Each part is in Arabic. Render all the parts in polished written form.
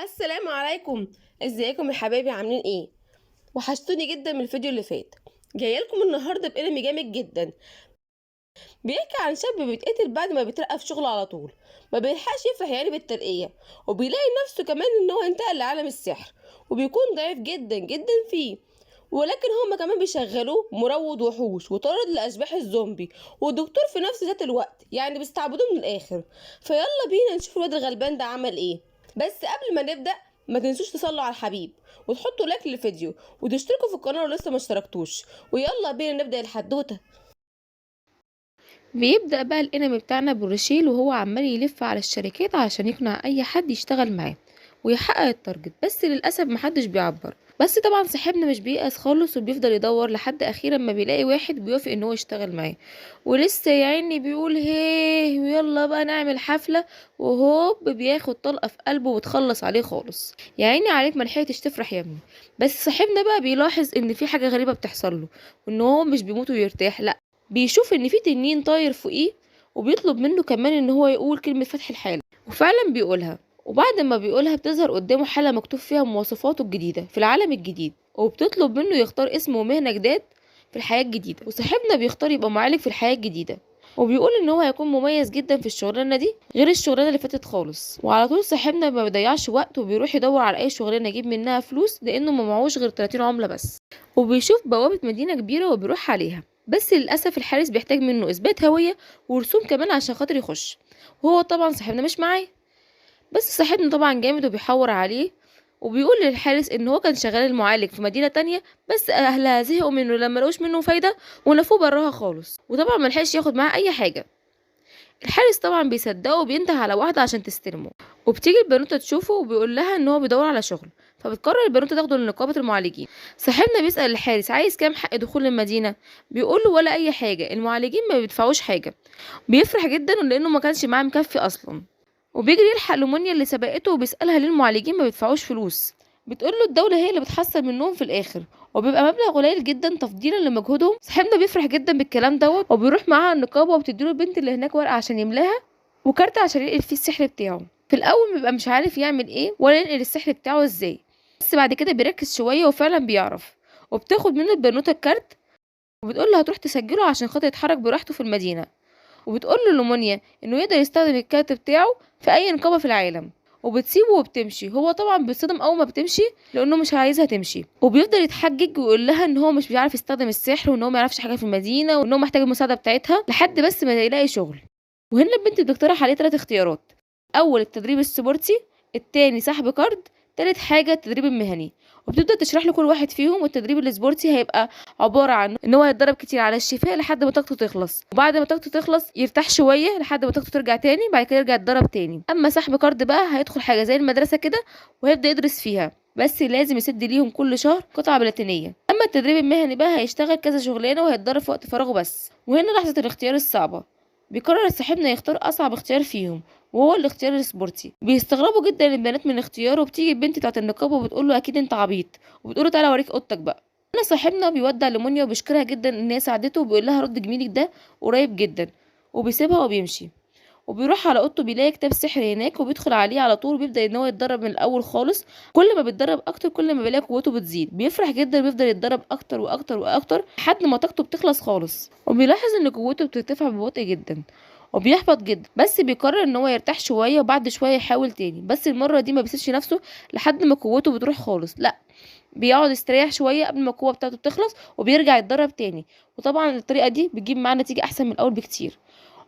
السلام عليكم. ازيكم يا حبايبي؟ عاملين ايه؟ وحشتوني جدا من الفيديو اللي فات. جايه لكم النهارده بانمي جامد جدا، بيحكي عن شاب بيتقتل بعد ما بيترقى في شغله على طول، ما بيلحقش يفرح يعني بالترقيه، وبيلاقي نفسه كمان ان هو انتقل لعالم السحر، وبيكون ضعيف جدا جدا فيه. ولكن هما كمان بيشغلوه مروض وحوش وطارد لاشباح الزومبي ودكتور في نفس ذات الوقت، يعني بيستعبدوه من الاخر. فيلا بينا نشوف الواد الغلبان ده عمل ايه. بس قبل ما نبدا، ما تنسوش تصلوا على الحبيب وتحطوا لايك للفيديو وتشتركوا في القناه لو لسه ما اشتركتوش. ويلا بينا نبدا الحدوته. بيبدأ بقى الانمي بتاعنا بروشيل وهو عمال يلف على الشركات عشان يقنع اي حد يشتغل معاه ويحقق التارجت، بس للأسف محدش بيعبر. بس طبعا صاحبنا مش بييأس خالص وبيفضل يدور لحد اخيرا ما بيلاقي واحد بيوافق ان هو يشتغل معاه، ولسه يا عيني بيقول هيه ويلا بقى نعمل حفلة، وهوب بياخد طلقة في قلبه وتخلص عليه خالص. يا عيني عليك، ملحقتش تفرح يا ابني. بس صاحبنا بقى بيلاحظ ان في حاجة غريبة بتحصل له، وان هو مش بيموت ويرتاح، لا، بيشوف ان في تنين طاير فوقيه، وبيطلب منه كمان ان هو يقول كلمة فتح الحالة، وفعلا بيقولها. وبعد ما بيقولها بتظهر قدامه حالة مكتوب فيها مواصفاته الجديدة في العالم الجديد، وبتطلب منه يختار اسم ومهنة جداد في الحياة الجديدة. وصاحبنا بيختار يبقى معالج في الحياة الجديدة، وبيقول ان هو هيكون مميز جدا في الشغلانة دي غير الشغلانة اللي فاتت خالص. وعلى طول صاحبنا ما بيضيعش وقت وبيروح يدور على اي شغلانة يجيب منها فلوس، لانه ما معهوش غير 30 عملة بس. وبيشوف بوابة مدينة كبيرة وبيروح عليها، بس للأسف الحارس بيحتاج منه إثبات هوية ورسوم كمان عشان خاطر يخش، وهو طبعا صاحبنا مش معاه. بس صاحبنا طبعا جامد وبيحور عليه، وبيقول للحارس ان هو كان شغال المعالج في مدينة تانية، بس اهلها زهقوا منه لما لقوش منه فايدة ونفوه براها خالص، وطبعا ملحقش ياخد معاه اي حاجة. الحارس طبعا بيصدقه وبينده على واحدة عشان تستلمه، وبتيجي البنوتة تشوفه وبيقول لها ان هو بيدور على شغل، فبتقرر البنوتة تاخده لنقابة المعالجين. صاحبنا بيسأل الحارس عايز كام حق دخول المدينة، بيقول له ولا اي حاجة، المعالجين ما بيدفعوش حاجة. بيفرح جدا لانه ما كانش معاه مكفي اصلا، وبيجري يلحق لومونيا اللي سبقته وبيسألها ليه المعالجين ما بيدفعوش فلوس. بتقول له الدولة هي اللي بتحصل منهم في الآخر، وبيبقى مبلغ قليل جدا تفضيلا لمجهودهم. صاحبنا بيفرح جدا بالكلام دوت، وبيروح معاها النقابة وبتديله البنت اللي هناك ورقة عشان يملاها وكارت عشان ينقل فيه السحر بتاعه. في الأول بيبقى مش عارف يعمل ايه ولا ينقل السحر بتاعه ازاي، بس بعد كده بيركز شوية وفعلا بيعرف. وبتاخد منه البنوتة الكارت وبتقول له هتروح تسجله عشان خاطر يتحرك براحته في المدينة، وبتقول له لومونيا انه يقدر يستخدم الكارت بتاعه في اي نقابه في العالم. وبتسيبه وبتمشي، هو طبعا بيتصدم اول ما بتمشي لانه مش عايزها تمشي، وبيفضل يتحجج ويقول لها ان هو مش بيعرف يستخدم السحر وان هو ما يعرفش حاجه في المدينه وان هو محتاج المساعده بتاعتها لحد بس ما يلاقي شغل. وهنا البنت بتقترح عليه 3 اختيارات: اول التدريب السبورتي، التاني سحب كارد، تالت حاجه التدريب المهني. وبتبدا تشرح له كل واحد فيهم. والتدريب السبورتي هيبقى عباره عن ان هو يتدرب كتير على الشفاء لحد ما طاقته تخلص، وبعد ما طاقته تخلص يرتاح شويه لحد ما طاقته ترجع تاني، بعد كده يرجع يتدرب تاني. اما سحب كارد بقى هيدخل حاجه زي المدرسه كده وهيبدا يدرس فيها، بس لازم يسد ليهم كل شهر قطعه بلاتينيه. اما التدريب المهني بقى هيشتغل كذا شغلانه وهيتدرب في وقت فراغه بس. وهنا لحظه الاختيار الصعبه، بيقرر صاحبنا يختار اصعب اختيار فيهم، وهو الاختيار السبورتي. بيستغربوا جدا البنات من اختياره، وبتيجي البنت بتاعه النقابه وبتقول له اكيد انت عبيط، وبتقول له تعالى اوريك اوضتك بقى. هنا صاحبنا بيودع لمونيا وبيشكرها جدا ان هي ساعدته، وبيقول لها رد جميلك ده قريب جدا، وبيسيبها وبيمشي. وبيروح على اوضته بيلاقي كتاب سحر هناك وبيدخل عليه على طول، وبيبدا ان هو يتدرب من الاول خالص. كل ما بيتدرب اكتر كل ما بيلاقي قوته بتزيد، بيفرح جدا وبيفضل يتدرب اكتر واكتر واكتر لحد ما طاقته بتخلص خالص، وبيلاحظ ان قوته بترتفع ببطء جدا وبيحبط جدا. بس بيقرر ان هو يرتاح شويه وبعد شويه يحاول تاني، بس المره دي ما بيسيبش نفسه لحد ما قوته بتروح خالص، لا، بيقعد يستريح شويه قبل ما القوه بتاعته تخلص وبيرجع يتدرب تاني. وطبعا الطريقه دي بتجيب معاه نتيجه احسن من الاول بكتير.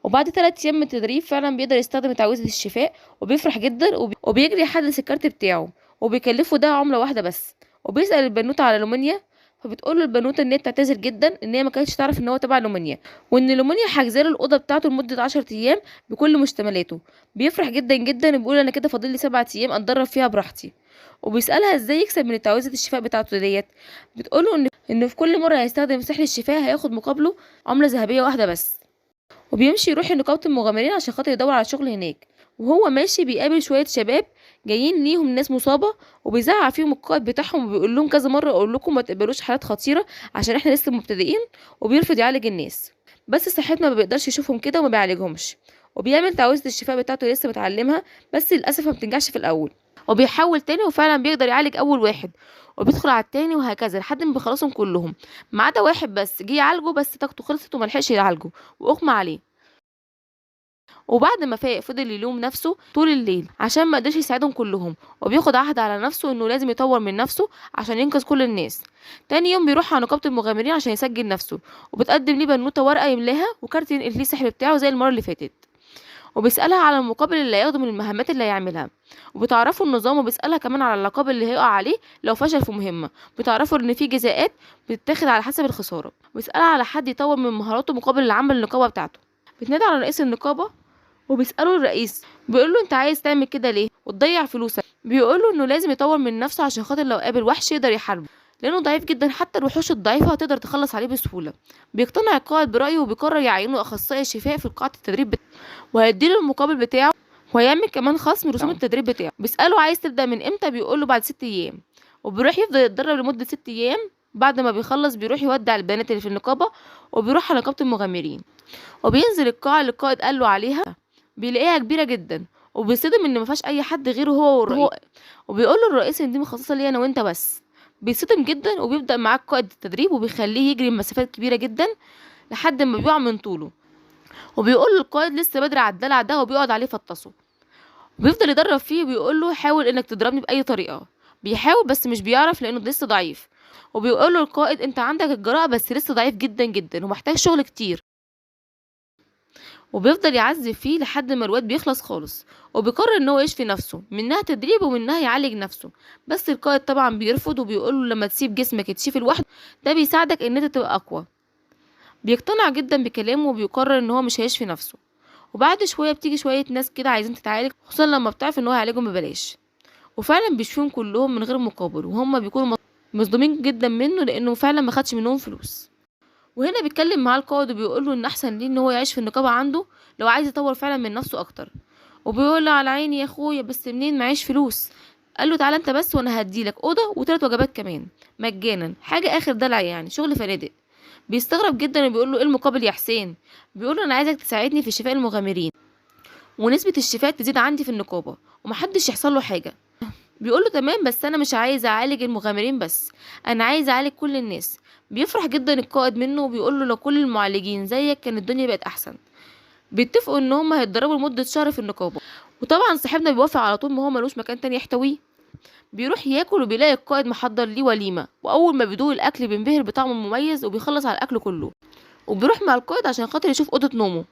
وبعد 3 ايام من التدريب فعلا بيقدر يستخدم تعويذة الشفاء، وبيفرح جدا وبيجري يحدث الكارت بتاعه، وبيكلفه ده عملة واحدة بس. وبيسأل البنوتة على لومينيا، فبتقول له البنوتة ان هي بتعتذر جدا ان هي ما كانتش تعرف ان هو تبع لومينيا، وان لومينيا حاجزاله الاوضه بتاعته لمده 10 ايام بكل مشتملاته. بيفرح جدا جدا وبيقول انا كده فاضل لي 7 ايام اتدرب فيها براحتي. وبيسألها ازاي يكسب من تعويذة الشفاء بتاعته ديت. بتقوله ان في كل مره هيستخدم سحر الشفاء هياخد مقابله عملة ذهبية واحدة بس. وبيمشي يروح لنقابة المغامرين عشان خاطر يدور على شغل هناك. وهو ماشي بيقابل شوية شباب جايين ليهم ناس مصابة، وبيزعق فيهم القائد بتاعهم وبيقول لهم كذا مرة اقول لكم ما تقبلوش حالات خطيرة عشان احنا لسه مبتدئين، وبيرفض يعالج الناس. بس صاحبنا ما بيقدرش يشوفهم كده وما بيعالجهمش، وبيعمل تعويذة الشفاء بتاعته لسه بتعلمها، بس للأسف ما بتنجحش في الأول. وبيحاول تاني وفعلا بيقدر يعالج اول واحد، وبيدخل على التاني وهكذا لحد ما بيخلصهم كلهم، ما عدا واحد بس جه يعالجه بس طاقته خلصت وملحقش يعالجه واغمى عليه. وبعد ما فاق فضل يلوم نفسه طول الليل عشان ما قدرش يساعدهم كلهم، وبياخد عهد على نفسه انه لازم يطور من نفسه عشان ينقذ كل الناس. تاني يوم بيروح على نقابة المغامرين عشان يسجل نفسه، وبتقدم ليه بنوتة ورقة يملاها وكارت ينقل فيه السحر بتاعه زي المرة اللي فاتت، وبيسألها على المقابل اللي هياخده من المهمات اللي هيعملها، وبتعرفوا النظام، وبيسألها كمان على العقاب اللي هيقع عليه لو فشل في مهمة. بتعرفوا ان في جزاءات بتتاخد على حسب الخسارة. بيسألها على حد يطور من مهاراته مقابل العمل النقابة بتاعته. بتنادي على رئيس النقابة وبيسأله الرئيس، بيقول له انت عايز تعمل كده ليه وتضيع فلوسك؟ بيقول له انه لازم يطور من نفسه عشان خاطر لو قابل وحش يقدر يحاربه، لانه ضعيف جدا حتى الوحوش الضعيفه هتقدر تخلص عليه بسهوله. بيقتنع القائد برايه وبيقرر يعينه اخصائي شفاء في قاعه التدريب وهيديله المقابل بتاعه، وهيعمل كمان خصم رسوم التدريب بتاعه. بيسأله عايز تبدأ من امتى؟ بيقول له بعد 6 ايام، وبيروح يفضل يتدرب لمدة 6 ايام. بعد ما بيخلص بيروح يودع البنات اللي في النقابة، وبيروح على نقابة المغامرين، وبينزل القاعة اللي القائد قال له عليها. بيلاقيها كبيرة جدا، وبيصدم ان مفيهاش اي حد غيره هو والرئيس، وبيقول له الرئيس ان دي مخصصة لي انا وانت بس. بيصدم جدا، وبيبدأ معاه قائد التدريب وبيخليه يجري مسافات كبيرة جدا لحد ما بيقع من طوله، وبيقول له القائد لسه بدري على الدلع ده، وبيقعد عليه فطسه. بيفضل يدرب فيه وبيقول له حاول انك تضربني باي طريقه. بيحاول بس مش بيعرف لانه لسه ضعيف. وبيقول له القائد انت عندك الجراءه بس لسه ضعيف جدا جدا ومحتاج شغل كتير. وبيفضل يعذب فيه لحد ما الواد بيخلص خالص، وبيقرر ان هو يشفي نفسه، منها تدريب ومنها يعالج نفسه. بس القائد طبعا بيرفض، وبيقول له لما تسيب جسمك يتشفي لوحده ده بيساعدك ان انت تبقى اقوى. بيقتنع جدا بكلامه، وبيقرر ان هو مش هيشفي نفسه. وبعد شويه بتيجي شويه ناس كده عايزين تتعالج، خصوصا لما بتعرف ان هو هيعالجهم ببلاش، وفعلا بيشفيهم كلهم من غير مقابل، وهم بيكونوا مصدومين جدا منه لانه فعلا ما خدش منهم فلوس. وهنا بيتكلم معاه القائد وبيقول له ان احسن ليه ان هو يعيش في النقابه عنده لو عايز يطور فعلا من نفسه اكتر. وبيقول له على عيني يا اخويا بس منين معيش فلوس؟ قال له تعالى انت بس وانا هديلك اوضه و3 وجبات كمان مجانا، حاجه اخر دلع يعني شغل فنادق. بيستغرب جدا وبيقول له ايه المقابل يا حسين؟ بيقول له انا عايزك تساعدني في شفاء المغامرين، ونسبه الشفاء تزيد عندي في النقابه ومحدش يحصل له حاجه. بيقول له تمام، بس انا مش عايز اعالج المغامرين بس، انا عايز اعالج كل الناس. بيفرح جدا القائد منه وبيقول له لو كل المعالجين زيك كان الدنيا بقت احسن. بيتفقوا ان هم هيتدربوا لمده شهر في النقابه، وطبعا صاحبنا بيوافق على طول، ما هو ملوش مكان تاني يحتويه. بيروح ياكل وبيلاقي القائد محضر ليه وليمه، واول ما بيدوق الاكل بينبهر بطعمه المميز وبيخلص على الاكل كله، وبيروح مع القائد عشان خاطر يشوف اوضه نومه.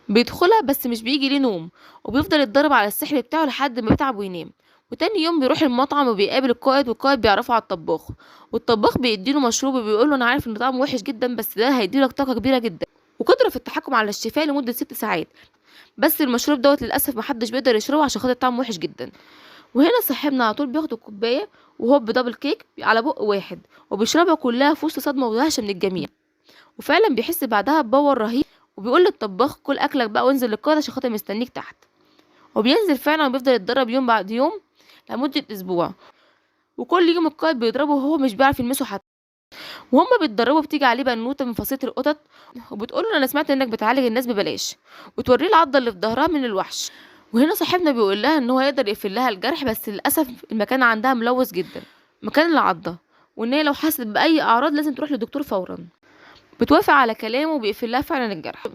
بيدخلها بس مش بيجي ليه نوم، وبيفضل يتدرب على السحر بتاعه لحد ما بيتعب وينام. وتاني يوم بيروح المطعم وبيقابل القائد، والقائد بيعرفه على الطباخ، والطباخ بيديله مشروب وبيقول له انا عارف ان طعمه وحش جدا بس ده هيديلك طاقه كبيره جدا وقدره في التحكم على الشفاء لمده 6 ساعات، بس المشروب دوت للاسف محدش بيقدر يشربه عشان خاطر طعمه وحش جدا. وهنا صاحبنا على طول بياخد الكوبايه وهوب دبل كيك على بق واحد، وبيشربها كلها في وسط صدمه ودهشه من الجميع، وفعلا بيحس بعدها بباور رهيب. وبيقول للطباخ كل اكلك بقى وانزل للقائد عشان خاطر مستنيك تحت. وبينزل فعلا وبيفضل يتدرب يوم بعد يوم لمدة اسبوع، وكل يوم القائد بيضربه وهو مش بيعرف يلمسه حتى. وهم بيتدربوا بتيجي عليه بنوته من فصيله القطط، وبتقول له انا سمعت انك بتعالج الناس ببلاش، وتوريه العضه اللي في ظهرها من الوحش. وهنا صاحبنا بيقول لها ان هو يقدر يقفل لها الجرح، بس للاسف المكان عندها ملوث جدا، مكان العضه، وان هي لو حست باي اعراض لازم تروح للدكتور فورا. بتوافق على كلامه وبيقفل لها فعلا الجرح.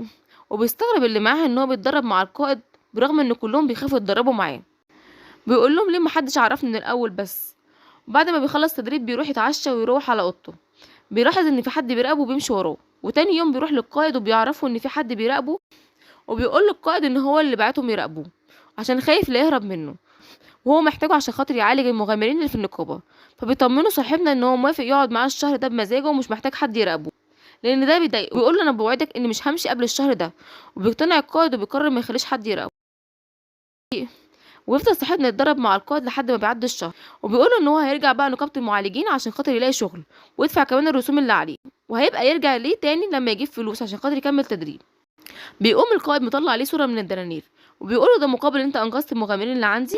وبيستغرب اللي معاه ان هو بيتدرب مع القائد برغم ان كلهم بيخافوا يتدربوا معاه. بيقول لهم ليه محدش عرفني من الاول بس. وبعد ما بيخلص تدريب بيروح يتعشى ويروح على اوضته. بيلاحظ ان في حد بيراقبه وبيمشي وراه، وتاني يوم بيروح للقائد وبيعرفوا ان في حد بيراقبه، وبيقول للقائد ان هو اللي بعتهم يراقبوه عشان خايف لا يهرب منه، وهو محتاجه عشان خاطر يعالج المغامرين اللي في النقابه. فبيطمنه صاحبنا ان هو موافق يقعد معاه الشهر ده بمزاجه ومش محتاج حد يراقبه لان ده بيضايقه. بيقول له انا بوعدك اني مش همشي قبل الشهر ده، وبيقتنع القائد وبيقرر ما يخليش حد يراقبه. ويفضل صاحبنا يتدرب مع القائد لحد ما بيعدي الشهر، وبيقول ان هو هيرجع بقى نقابه المعالجين عشان خاطر يلاقي شغل ويدفع كمان الرسوم اللي عليه، وهيبقى يرجع ليه تاني لما يجيب فلوس عشان خاطر يكمل تدريب. بيقوم القائد مطلع عليه صوره من الدنانير، وبيقول له ده مقابل انت انقذت المغامرين اللي عندي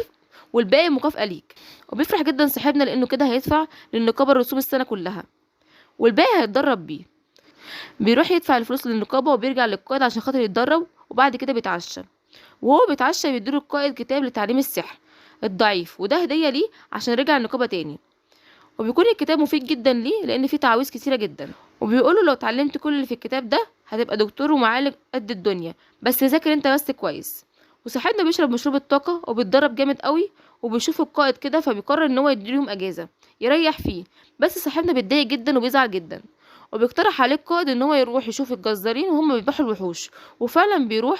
والباقي مكافأة ليك. وبيفرح جدا صاحبنا لانه كده هيدفع للنقابه الرسوم السنه كلها والباقي هيتدرب بيه. بيروح يدفع الفلوس للنقابه وبيرجع للقائد عشان خاطر يتدرب، وبعد كده بيتعشى. وهو بيتعشى بيديله القائد كتاب لتعليم السحر الضعيف، وده هدية ليه عشان رجع النقابة تاني. وبيكون الكتاب مفيد جدا ليه لان فيه تعاويذ كتيرة جدا، وبيقوله لو اتعلمت كل اللي في الكتاب ده هتبقى دكتور ومعالج قد الدنيا، بس ذاكر انت بس كويس. وصاحبنا بيشرب مشروب الطاقة وبيتدرب جامد قوي، وبيشوف القائد كده فبيقرر ان هو يديلهم اجازة يريح فيه. بس صاحبنا بيتضايق جدا وبيزعل جدا، وبيقترح عليه القائد ان هو يروح يشوف الجزارين وهم بيذبحوا الوحوش. وفعلا بيروح،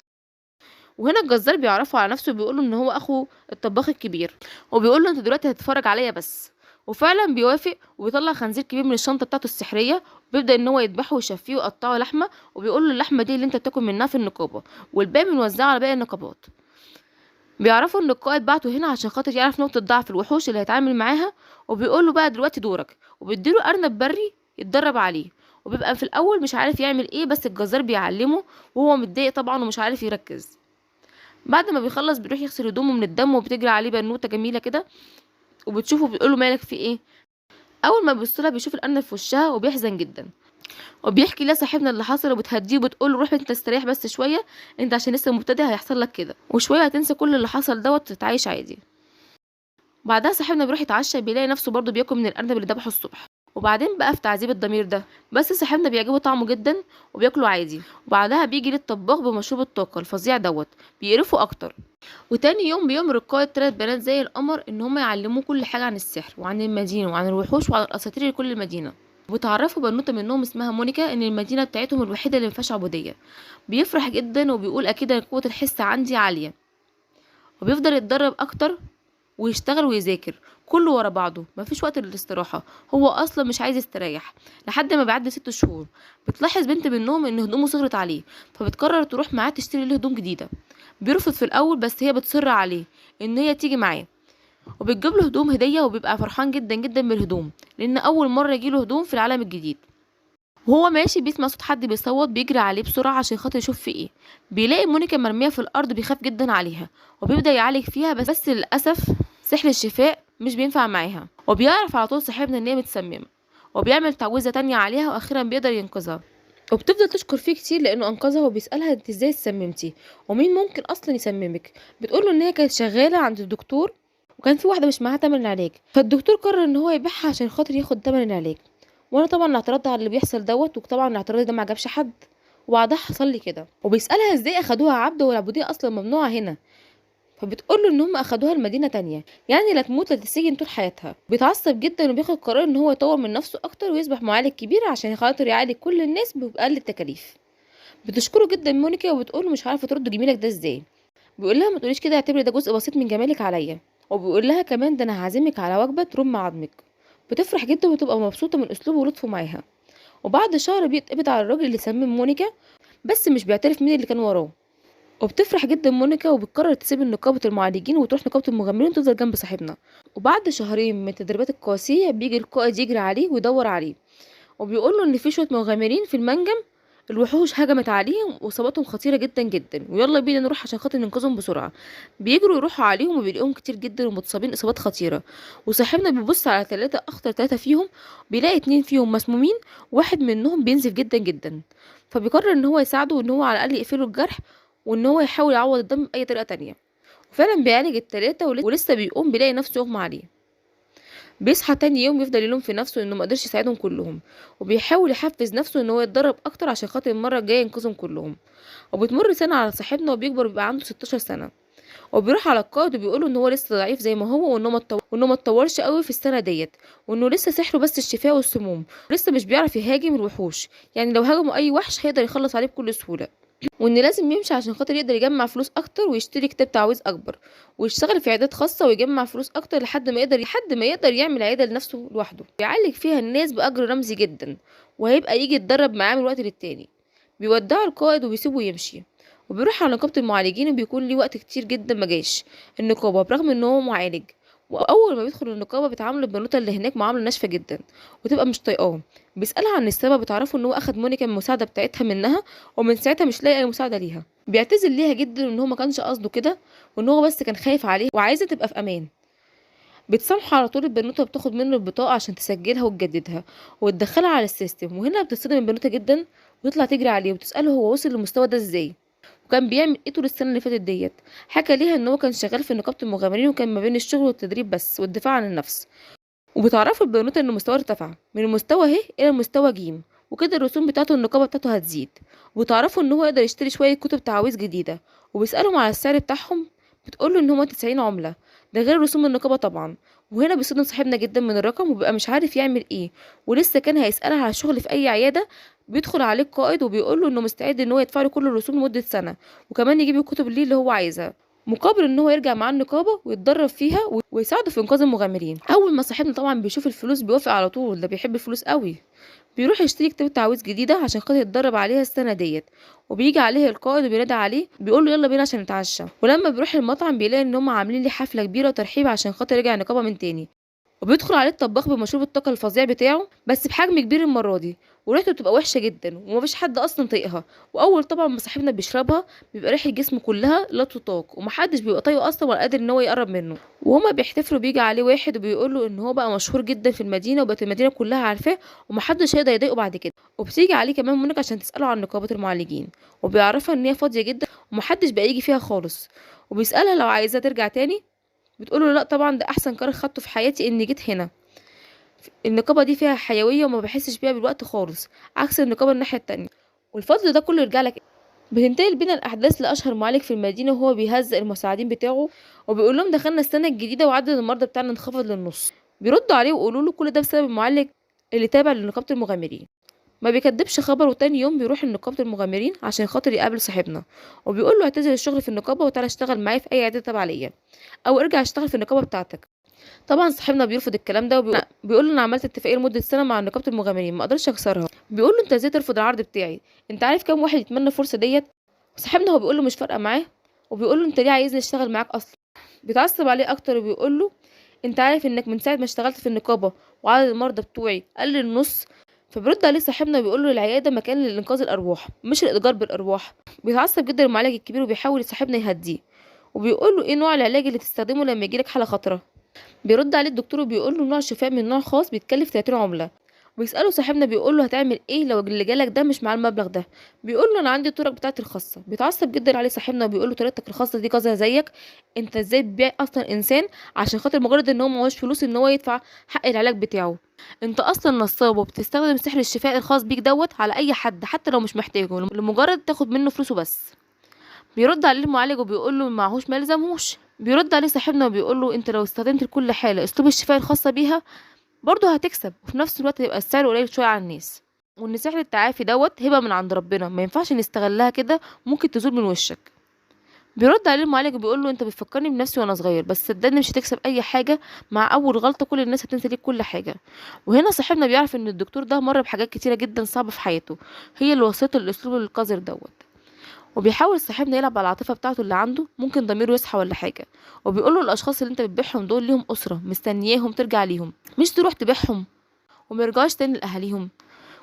وهنا الجزار بيعرفه على نفسه وبيقوله ان هو اخو الطباخ الكبير، وبيقوله انت دلوقتي هتتفرج عليا بس. وفعلا بيوافق وبيطلع خنزير كبير من الشنطه بتاعته السحريه، وبيبدا ان هو يذبحه ويشفيه ويقطعه لحمه، وبيقول له اللحمه دي اللي انت بتاكل منها في النقابه، والباقي بنوزعه على باقي النقابات. بيعرفوا ان القائد بعته هنا عشان خاطر يعرف نقطه ضعف الوحوش اللي هيتعامل معاها، وبيقول له بقى دلوقتي دورك، وبيديله ارنب بري يتدرب عليه. وبيبقى في الاول مش عارف يعمل ايه، بس الجزار بيعلمه وهو متضايق طبعا ومش عارف يركز. بعد ما بيخلص بيروح يغسل هدومه من الدم، وبتجري عليه بنوته جميله كده وبتشوفه بتقوله مالك في ايه. اول ما بيبص لها بيشوف الارنب في وشها وبيحزن جدا، وبيحكي لها صاحبنا اللي حصل وبتهديه وبتقول له روح انت استريح بس شويه، انت عشان لسه مبتدئ هيحصل لك كده، وشويه هتنسى كل اللي حصل دوت وتتعايش عادي. بعدها صاحبنا بيروح يتعشى بيلاقي نفسه برضه بياكل من الارنب اللي ذبحه الصبح. وبعدين بقى في تعذيب الضمير ده، بس صاحبنا بيعجبه طعمه جدا وبياكله عادي. وبعدها بيجي للطباخ بمشروب الطاقه الفظيع دوت بيقرفه اكتر. وتاني يوم بيأمر القائد 3 بنات زي القمر ان هم يعلموه كل حاجه عن السحر وعن المدينه وعن الوحوش وعن الاساطير لكل المدينه. وبتعرفوا بنوته منهم اسمها مونيكا ان المدينه بتاعتهم الوحيده اللي مفيهاش عبوديه. بيفرح جدا وبيقول اكيد أنا قوه الحس عندي عاليه. وبيفضل يتدرب اكتر ويشتغل ويذاكر كله ورا بعضه، مفيش وقت للاستراحة. هو اصلا مش عايز يستريح. لحد ما بيعدي 6 شهور بتلاحظ بنت منهم ان هدومه صغرت عليه، فبتقرر تروح معاه تشتري له هدوم جديدة. بيرفض في الاول بس هي بتصر عليه ان هي تيجي معاه، وبتجيب له هدوم هدية، وبيبقى فرحان جدا جدا بالهدوم لان اول مرة يجيله هدوم في العالم الجديد. وهو ماشي بيسمع صوت حد بيصوت، بيجري عليه بسرعة عشان خاطر يشوف في ايه. بيلاقي مونيكا مرمية في الارض، بيخاف جدا عليها وبيبدأ يعالج فيها، بس للأسف سحر الشفاء مش بينفع معاها. وبيعرف على طول صاحبنا ان هي متسممة، وبيعمل تعويذة تانية عليها واخيرا بيقدر ينقذها. وبتفضل تشكر فيه كتير لانه انقذها، وبيسألها انت ازاي اتسممتي ومين ممكن اصلا يسممك. بتقوله ان هي كانت شغالة عند الدكتور وكان في واحدة مش معاها تمن العلاج، فالدكتور قرر ان هو يبيعها عشان خاطر ياخد تمن العلاج. وانا طبعا اعترضت على اللي بيحصل دوت، وطبعا الاعتراض ده ما عجبش حد. وبعدها حصل لي كده، وبيسالها ازاي اخدوها عبد والعبوديه اصلا ممنوعه هنا. فبتقول له ان هم اخدوها المدينه تانية، يعني لا تموت لا تتسجن طول حياتها. بيتعصب جدا وبياخد قرار ان هو يطور من نفسه اكتر ويصبح معالج كبير عشان خاطر يعالج كل الناس باقل التكاليف. بتشكره جدا مونيكا وبتقول له مش عارفه ترد جميلك ده ازاي. بيقول لها ما تقوليش كده، اعتبري ده جزء بسيط من جمالك عليا. وبيقول لها كمان ده انا هعزمك على وجبه ترم عظمك. بتفرح جدا وتبقى مبسوطه من اسلوبه ولطفه معاها. وبعد شهر بيتقبض على الراجل اللي سمم مونيكا، بس مش بيعترف مين اللي كان وراه. وبتفرح جدا مونيكا وبتقرر تسيب نقابة المعالجين وتروح نقابة المغامرين وتفضل جنب صاحبنا. وبعد شهرين من التدريبات القاسية بيجي القائد يجري عليه ويدور عليه، وبيقول له ان في شوية مغامرين في المنجم الوحوش هجمت عليهم واصابتهم خطيره جدا جدا، ويلا بينا نروح عشان خاطر ننقذهم بسرعه. بيجروا يروحوا عليهم وبيلاقيهم كتير جدا ومتصابين اصابات خطيره. وصاحبنا بيبص على 3 اخطر 3 فيهم، بيلاقي 2 فيهم مسمومين، واحد منهم بينزف جدا جدا. فبيقرر ان هو يساعده وان هو على الاقل يقفله الجرح، وان هو يحاول يعوض الدم باي طريقه تانية. وفعلا بيعالج ال3 ولسه بيقوم بيلاقي نفسه يغمى عليه. بيصحى تاني يوم يفضل يلوم في نفسه انه مقدرش يساعدهم كلهم، وبيحاول يحفز نفسه ان هو يتدرب اكتر عشان خاطر المره الجايه ينقذهم كلهم. وبتمر سنه على صاحبنا وبيكبر وبيبقى عنده 16 سنه، وبيروح على القائد وبيقوله ان هو لسه ضعيف زي ما هو، وانه ما اتطورش قوي في السنه ديت، وانه لسه سحره بس الشفاء والسموم، ولسه مش بيعرف يهاجم الوحوش، يعني لو هاجموا اي وحش هيقدر يخلص عليه بكل سهوله. وان لازم يمشي عشان خاطر يقدر يجمع فلوس اكتر ويشتري كتاب تعويذ اكبر، ويشتغل في عيادات خاصه ويجمع فلوس اكتر لحد ما يقدر يعمل عياده لنفسه لوحده يعالج فيها الناس باجر رمزي جدا، وهيبقى يجي يتدرب معاه من وقت للتاني. بيودعه القائد وبيسيبه يمشي، وبيروح على نقابه المعالجين وبيكون ليه وقت كتير جدا ما جاش النقابه برغم ان هو معالج. واول ما بيدخل النقابه بتعامله البنوته اللي هناك معامله ناشفه جدا وتبقى مش طايقاه. بيسالها عن السبب، بتعرفه ان هو اخد مونيكا من المساعده بتاعتها منها، ومن ساعتها مش لاقي اي مساعده ليها. بيعتذر ليها جدا ان هو ما كانش قصده كده، وان هو بس كان خايف عليها وعايزه تبقى في امان. بتسامحه على طول البنوته، وبتاخد منه البطاقه عشان تسجلها وتجددها وتدخلها على السيستم. وهنا بتصدم البنوته جدا وتطلع تجري عليه وتساله هو وصل للمستوى ده ازاي. وكان بيعمل ايه طول السنه اللي فاتت ديت. حكى ليها ان هو كان شغال في نقابه المغامرين، وكان ما بين الشغل والتدريب بس والدفاع عن النفس. وبتعرفوا البنوته ان مستواه ارتفع من المستوى ه الى المستوى ج، وكده الرسوم بتاعته النقابه بتاعته هتزيد. وتعرفوا ان هو يقدر يشتري شويه كتب تعاويذ جديده، وبيسالهم على السعر بتاعهم، بتقول له ان هما 90 عمله، ده غير رسوم النقابه طبعا. وهنا بيصدم صاحبنا جدا من الرقم، وبيبقى مش عارف يعمل ايه، ولسه كان هيسالها على شغل في اي عياده. بيدخل عليه القائد وبيقول له انه مستعد ان هو يدفع له كل الرسوم لمده سنه، وكمان يجيب الكتب ليه اللي هو عايزها، مقابل ان هو يرجع معاه النقابه ويتدرب فيها ويساعده في انقاذ المغامرين. اول ما صاحبنا طبعا بيشوف الفلوس بيوافق على طول، ده بيحب الفلوس قوي. بيروح يشتري كتاب تعويذ جديده عشان خاطر يتدرب عليها السنه ديت. وبيجي عليه القائد وبينادي عليه، بيقول له يلا بينا عشان نتعشى. ولما بيروح المطعم بيلاقي ان هم عاملين لي حفله كبيره وترحيب عشان خاطر يرجع النقابه من تاني. وبيدخل عليه الطباخ بمشروب الطاقه الفظيع بتاعه، بس بحجم كبير المره دي، وريحته بتبقى وحشه جدا ومفيش حد اصلا طايقها. واول طبعا ما صاحبنا بيشربها بيبقى ريحه جسمه كلها لا تطاق، ومحدش بيبقى طايقه اصلا ولا قادر ان هو يقرب منه. وهما بيحتفلوا بيجي عليه واحد وبيقول له ان هو بقى مشهور جدا في المدينه، وبقت المدينه كلها عارفاه ومحدش هيقدر يضايقه بعد كده. وبتيجي عليه كمان منك عشان تساله عن نقابه المعالجين، وبيعرفها ان هي فاضيه جدا ومحدش بقى يجي فيها خالص. وبيسالها لو عايزاه ترجع تاني، بتقوله لا طبعا، ده احسن قرار خدته في حياتي اني جيت هنا. النقابة دي فيها حيوية وما بحسش بيها بالوقت خالص، عكس النقابة الناحية التانية، والفضل ده كله يرجع لك. بتنتقل بينا الأحداث لأشهر معالج في المدينة، وهو بيهزق المساعدين بتاعه وبيقول لهم دخلنا السنة الجديدة وعدد المرضى بتاعنا انخفض للنص. بيردوا عليه ويقولوا له كل ده بسبب المعالج اللي تابع لنقابة المغامرين. ما بيكدبش خبر، وتاني يوم بيروح لنقابة المغامرين عشان خاطر يقابل صاحبنا، وبيقول له اعتزل الشغل في النقابة وتعالى اشتغل معايا في أي عيادة تابعة ليا، أو ارجع اشتغل في النقابة بتاعتك. طبعا صاحبنا بيرفض الكلام ده، وبيقول له انا عملت اتفاقيه لمده سنه مع نقابه المغامرين ما اقدرش اكسرها. بيقول له انت ازاي ترفض العرض بتاعي؟ انت عارف كام واحد يتمنى الفرصه ديت؟ صاحبنا هو بيقول له مش فارقه معاه، وبيقول له انت ليه عايزني اشتغل معاك اصلا؟ بيتعصب عليه اكتر وبيقول له انت عارف انك من ساعه ما اشتغلت في النقابه وعدد المرضى بتوعي قل للنص؟ فبيرد عليه صاحبنا وبيقول له العياده مكان لانقاذ الارواح مش الاتجار بالارواح. بيتعصب جدا المعالج الكبير وبيحاول صاحبنا يهديه، وبيقول له ايه نوع العلاج اللي تستخدمه لما يجيلك حاله خطره. بيرد عليه الدكتور وبيقول له نوع شفاء من نوع خاص بيتكلف 30 عمله. وبيساله صاحبنا بيقول له هتعمل ايه لو اللي جالك ده مش مع المبلغ ده؟ بيقول له انا عندي الطرق بتاعتي الخاصه. بيتعصب جدا عليه صاحبنا وبيقول له طريقتك الخاصه دي قذره زيك، انت ازاي بتبيع اصلا انسان عشان خاطر مجرد ان هو معهوش فلوس ان هو يدفع حق العلاج بتاعه؟ انت اصلا نصاب وبتستخدم سحر الشفاء الخاص بيك دوت على اي حد حتى لو مش محتاجه لمجرد تاخد منه فلوسه بس. بيرد عليه المعالج وبيقول له معهوش ما يلزمهوش. بيرد عليه صاحبنا وبيقول له انت لو استخدمت لكل حاله اسلوب الشفاء الخاصه بيها برضه هتكسب، وفي نفس الوقت هيبقى السعر قليل شويه على الناس، وان سحر التعافي دوت هبه من عند ربنا ما ينفعش نستغلها كده، ممكن تزول من وشك. بيرد عليه المعالج وبيقول له انت بتفكرني بنفسي وانا صغير، بس صدقني مش هتكسب اي حاجه، مع اول غلطه كل الناس هتنسى ليك كل حاجه. وهنا صاحبنا بيعرف ان الدكتور ده مر بحاجات كتيره جدا صعبه في حياته، هي اللي وصلته للاسلوب القذر دوت. وبيحاول صاحبنا يلعب على العاطفه بتاعته اللي عنده، ممكن ضميره يصحى ولا حاجه. وبيقول له الاشخاص اللي انت بتبيعهم دول ليهم اسره مستنياهم ترجع ليهم، مش تروح تبيعهم وما يرجعوش تاني لاهاليهم،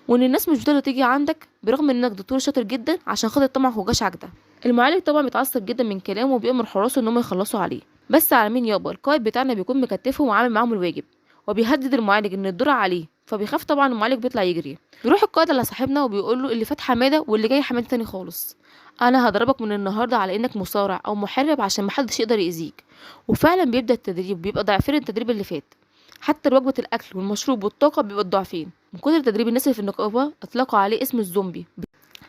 وان الناس مش بتقدر تيجي عندك برغم انك دكتور شاطر جدا عشان خاطر طمع وجشعك ده. المعالج طبعا بيتعصب جدا من كلامه وبيأمر حراسه ان هم يخلصوا عليه، بس على مين يابا؟ القائد بتاعنا بيكون مكتفهم وعامل معاهم الواجب، وبيهدد المعالج ان الدور عليه، فبيخاف طبعا المعالج بيطلع يجري. بيروح القائد على صاحبنا وبيقول له اللي فات حماده واللي جاي حماده تاني خالص، انا هضربك من النهارده على انك مصارع او محارب عشان محدش يقدر يأذيك. وفعلا بيبدأ التدريب، بيبقى ضعفين التدريب اللي فات، حتى وجبة الأكل والمشروب والطاقة بيبقى ضعفين. من كتر تدريب الناس اللي في النقابة أطلقوا عليه اسم الزومبي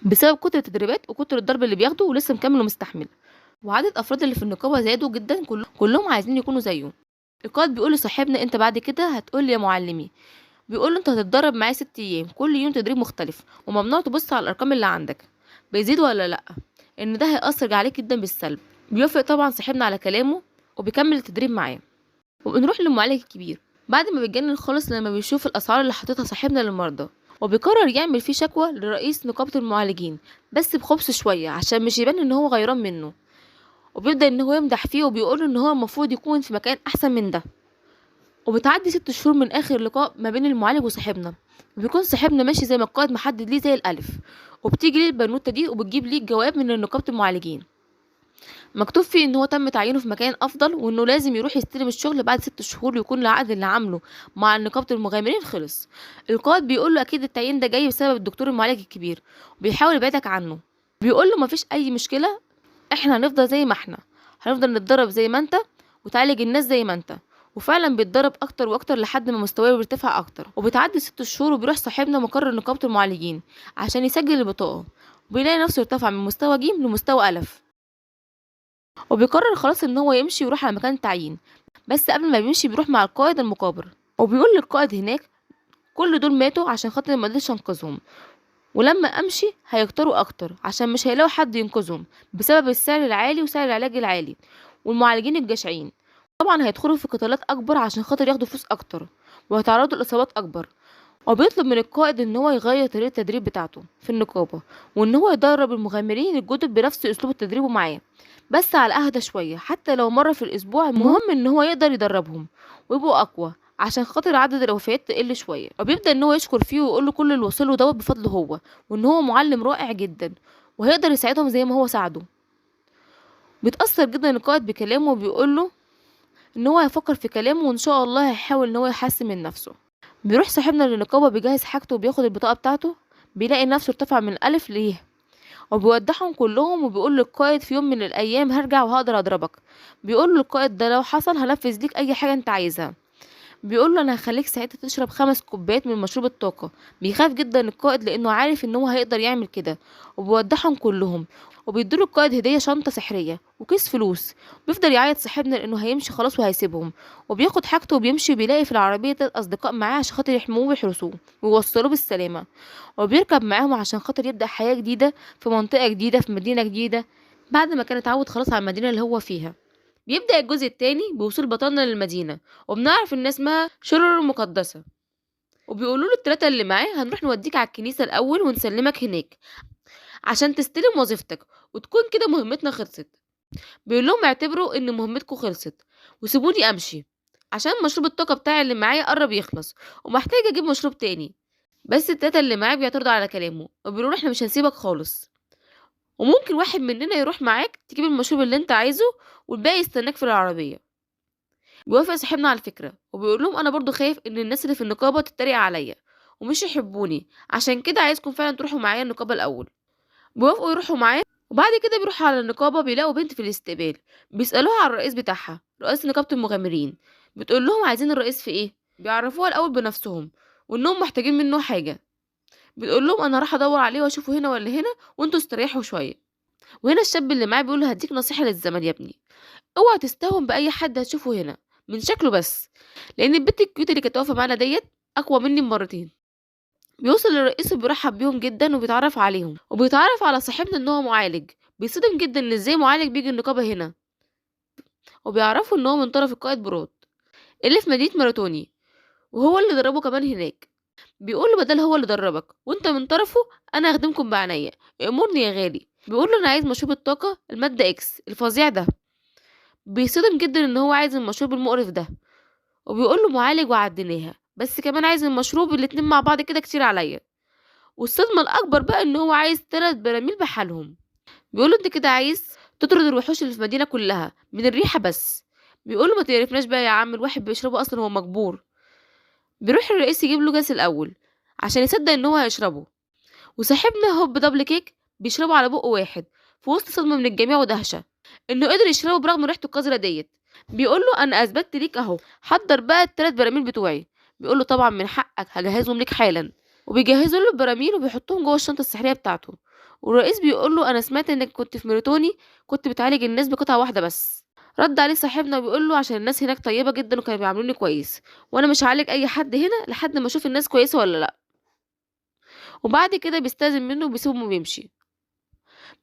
بسبب كتر التدريبات وكتر الضرب اللي بياخده ولسه مكمل ومستحمل. وعدد أفراد اللي في النقابة زادوا جدا، كلهم عايزين يكونوا زيه. القائد بيقول لصاحبنا انت بعد كده هتقول لي يا معلمي. بيقول له انت هتتدرب معايا 6 ايام، كل يوم تدريب مختلف، وممنوع تبص على الارقام اللي عندك بيزيد ولا لا، ان ده هيأثر عليك جدا بالسلب. بيوافق طبعا صاحبنا على كلامه وبيكمل التدريب معاه. وبنروح للمعالج الكبير بعد ما بيتجنن خالص لما بيشوف الاسعار اللي حاططها صاحبنا للمرضى، وبيقرر يعمل فيه شكوى لرئيس نقابة المعالجين بس بخبث شوية عشان مش يبان ان هو غيران منه. وبيبدأ ان هو يمدح فيه وبيقول ان هو المفروض يكون في مكان احسن من ده. وبتعدي 6 شهور من اخر لقاء ما بين المعالج وصاحبنا، وبيكون صاحبنا ماشي زي ما القائد محدد ليه زي الالف. وبتيجي ليه البنوته دي وبتجيب ليه جواب من نقابة المعالجين مكتوب فيه ان هو تم تعيينه في مكان افضل، وانه لازم يروح يستلم الشغل بعد 6 شهور ويكون العقد اللي عامله مع نقابة المغامرين خلص. القائد بيقول له اكيد التعيين ده جاي بسبب الدكتور المعالج الكبير وبيحاول يبعدك عنه. بيقول له مفيش اي مشكله، احنا هنفضل زي ما احنا، هنفضل نتدرب زي ما انت وتعالج الناس زي ما انت. وفعلا بيتدرب اكتر واكتر لحد ما مستواه بيرتفع اكتر، وبتعدي 6 شهور وبيروح صاحبنا مقر نقابة المعالجين عشان يسجل البطاقة، وبيلاقي نفسه ارتفع من مستوى ج لمستوى ألف، وبيقرر خلاص ان هو يمشي ويروح على مكان التعيين. بس قبل ما بيمشي بيروح مع القائد المقابر، وبيقول للقائد هناك كل دول ماتوا عشان خاطر ما قدرتش انقذهم، ولما امشي هيكتروا اكتر عشان مش هيلاقوا حد ينقذهم بسبب السعر العالي وسعر العلاج العالي والمعالجين الجشعين. طبعا هيدخلوا في قتالات اكبر عشان خاطر ياخدوا فلوس اكتر، وهيتعرضوا لاصابات اكبر. وبيطلب من القائد ان هو يغير طريقه التدريب بتاعته في النقابه، وان هو يدرب المغامرين الجدد بنفس اسلوب تدريبه معاه، بس على اهدى شويه، حتى لو مره في الاسبوع. المهم ان هو يقدر يدربهم ويبقوا اقوى عشان خاطر عدد الوفيات تقل شويه. وبيبدا ان هو يشكر فيه ويقول له كل اللي وصله دوت بفضله هو، وان هو معلم رائع جدا وهيقدر يساعدهم زي ما هو ساعده. بيتاثر جدا القائد بكلامه وبيقول له ان هو هيفكر في كلامه وان شاء الله هيحاول ان هو يحسن من نفسه. بيروح صاحبنا للنقابة بيجهز حاجته وبياخد البطاقة بتاعته، بيلاقي نفسه ارتفع من ألف ليه، وبيودعهم كلهم وبيقول للقائد في يوم من الأيام هرجع وهقدر أضربك. بيقول للقائد ده لو حصل هنفذ ليك أي حاجة أنت عايزها. بيقول له انا هخليك ساعتها تشرب 5 كوبايات من مشروب الطاقة. بيخاف جدا القائد لانه عارف ان هو هيقدر يعمل كده، وبيودعهم كلهم، وبيديله القائد هدية شنطة سحرية وكيس فلوس. بيفضل يعيط صاحبنا لانه هيمشي خلاص وهيسيبهم، وبياخد حاجته وبيمشي، بيلاقي في العربية 3 اصدقاء معاه عشان خاطر يحموه ويحرسوه ويوصلوه بالسلامة، وبيركب معاهم عشان خاطر يبدأ حياة جديدة في منطقة جديدة في مدينة جديدة بعد ما كان اتعود خلاص على المدينة اللي هو فيها. بيبدأ الجزء التاني بوصول بطلنا للمدينة، وبنعرف الناس اسمها شرر المقدسة، وبيقولوا له التلاتة اللي معاه هنروح نوديك على الكنيسة الأول ونسلمك هناك عشان تستلم وظيفتك وتكون كده مهمتنا خلصت. بيقول لهم اعتبروا ان مهمتكم خلصت وسيبوني امشي عشان مشروب الطاقة بتاعي اللي معايا قرب يخلص ومحتاج اجيب مشروب تاني. بس التلاتة اللي معاه بيعترضوا على كلامه وبيقولوا احنا مش هنسيبك خالص، وممكن واحد مننا يروح معاك تجيب المشروب اللي انت عايزه والباقي يستناك في العربية. بيوافق صاحبنا على الفكرة وبيقول لهم انا برضو خايف ان الناس اللي في النقابة تتريق عليا ومش يحبوني، عشان كده عايزكم فعلا تروحوا معايا النقابة الاول. بيوافقوا يروحوا معاه، وبعد كده بيروحوا على النقابة بيلاقوا بنت في الاستقبال. بيسألوها على الرئيس بتاعها، رئيس نقابة المغامرين. بتقول لهم عايزين الرئيس في ايه. بيعرفوها الاول بنفسهم وانهم محتاجين منه حاجة. بتقول لهم انا راح ادور عليه واشوفه هنا ولا هنا وانتوا استريحوا شوية. وهنا الشاب اللي معاه بيقول له هديك نصيحة للزمن يا ابني، اوعى تستهون باي حد هتشوفه هنا من شكله بس، لان البت الكيوت اللي كانت واقفه معانا ديت اقوى مني بمرتين. بيوصل للرئيس وبيرحب بيهم جدا وبيتعرف عليهم، وبيتعرف على صاحبنا ان هو معالج. بيصدم جدا ان ازاي معالج بيجي النقابه هنا، وبيعرفوا ان هو من طرف القائد براد اللي في مدينه ماراتوني، وهو اللي دربه كمان هناك. بيقول له بدل هو اللي دربك وانت من طرفه انا هخدمكم بعناية، امرني يا غالي. بيقول له انا عايز مشروب الطاقه الماده اكس الفظيع ده. بيصدم جدا ان هو عايز المشروب المقرف ده، وبيقول له معالج وعديناها بس كمان عايز المشروب الاتنين مع بعض كده كتير عليا. والصدمة الأكبر بقى إن هو عايز 3 براميل بحالهم. بيقوله أنت كده عايز تطرد الوحوش اللي في المدينة كلها من الريحة بس. بيقوله ما تعرفناش بقى يا عم، الواحد بيشربه أصلا هو مجبور. بيروح الرئيس يجيب له كاس الأول عشان يصدق إن هو هيشربه، وصاحبنا هوب دبل كيك بيشربه على بق واحد في وسط صدمة من الجميع ودهشة إنه قدر يشربه برغم ريحته القذرة ديت. بيقول له أنا أثبتت ليك أهو، حضر بقى ال3 براميل بتوعي. بيقول له طبعا من حقك هجهزهم ليك حالا. وبيجهزوا له البراميل وبيحطهم جوه الشنطه السحريه بتاعته. والرئيس بيقول له انا سمعت انك كنت في ميريتوني كنت بتعالج الناس بقطعه واحده بس. رد عليه صاحبنا وبيقول له عشان الناس هناك طيبه جدا وكانوا بيعاملوني كويس، وانا مش هعالج اي حد هنا لحد ما اشوف الناس كويسه ولا لا. وبعد كده بيستأذن منه وبيسيبهم وبيمشي.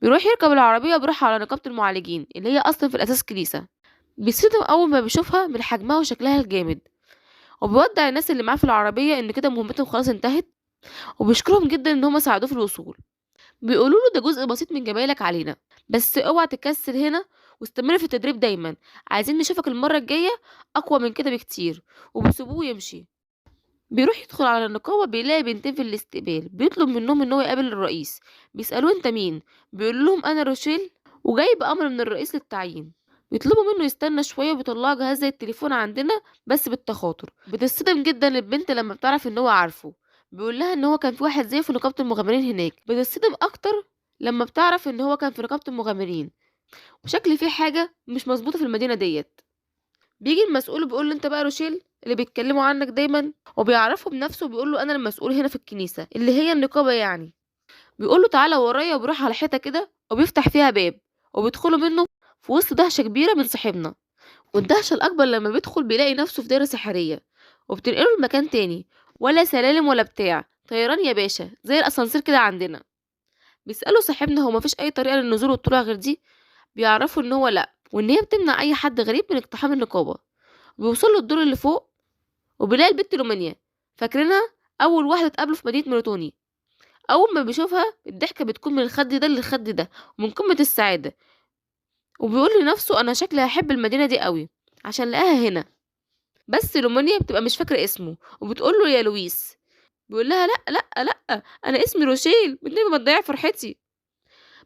بيروح يركب العربيه وبيروح على نقابه المعالجين اللي هي اصلا في الاساس كنيسه. بيتصدم اول ما بيشوفها من حجمها وشكلها الجامد، وبيودع الناس اللي معاه في العربيه ان كده مهمتهم خلاص انتهت، وبيشكرهم جدا ان هم ساعدوه في الوصول. بيقولوا له ده جزء بسيط من جمايلك علينا، بس اوعى تكسل هنا واستمر في التدريب دايما، عايزين نشوفك المرة الجاية اقوى من كده بكتير. وبيسيبوه ويمشي. بيروح يدخل على النقابة بيلاقي بنتين في الاستقبال، بيطلب منهم ان هو يقابل الرئيس. بيسألوه انت مين؟ بيقول لهم انا روشيل وجاي بأمر من الرئيس للتعيين. بيطلبوا منه يستنى شوية وبيطلعوا جهاز زي التليفون عندنا بس بالتخاطر. بتصدم جدا البنت لما بتعرف ان هو عارفه، بيقول لها ان هو كان في واحد زيه في نقابة المغامرين هناك. بتتصدم اكتر لما بتعرف ان هو كان في نقابة المغامرين وشكل فيه حاجة مش مظبوطة في المدينة ديت. بيجي المسؤول وبيقول له انت بقى روشيل اللي بيتكلموا عنك دايما، وبيعرفه بنفسه وبيقول له انا المسؤول هنا في الكنيسة اللي هي النقابة يعني. بيقول له تعالى ورايا، وبيروح على حيطة كده وبيفتح فيها باب وبيدخلوا منه في وسط دهشة كبيرة من صاحبنا. والدهشة الأكبر لما بيدخل بيلاقي نفسه في دايرة سحرية وبتنقله لمكان تاني، ولا سلالم ولا بتاع، طيران يا باشا زي الأسانسير كده عندنا. بيسأله صاحبنا هو مفيش أي طريقة للنزول والطلوع غير دي؟ بيعرفوا إن هو لأ، وإن هي بتمنع أي حد غريب من اقتحام النقابة. بيوصلوا الدور اللي فوق وبيلاقي البت رومانيا، فاكرينها؟ أول واحدة اتقابلوا في مدينة ميلوتوني. أول ما بيشوفها الضحكة بتكون من الخد ده للخد ده ومن قمة السعادة، وبيقول لنفسه أنا شكلي هحب المدينة دي قوي عشان لقاها هنا. بس رومانيا بتبقى مش فاكرة اسمه وبتقول له يا لويس. بيقول لها لأ لأ لأ، أنا اسمي روشيل، بالنبي ما تضيع فرحتي.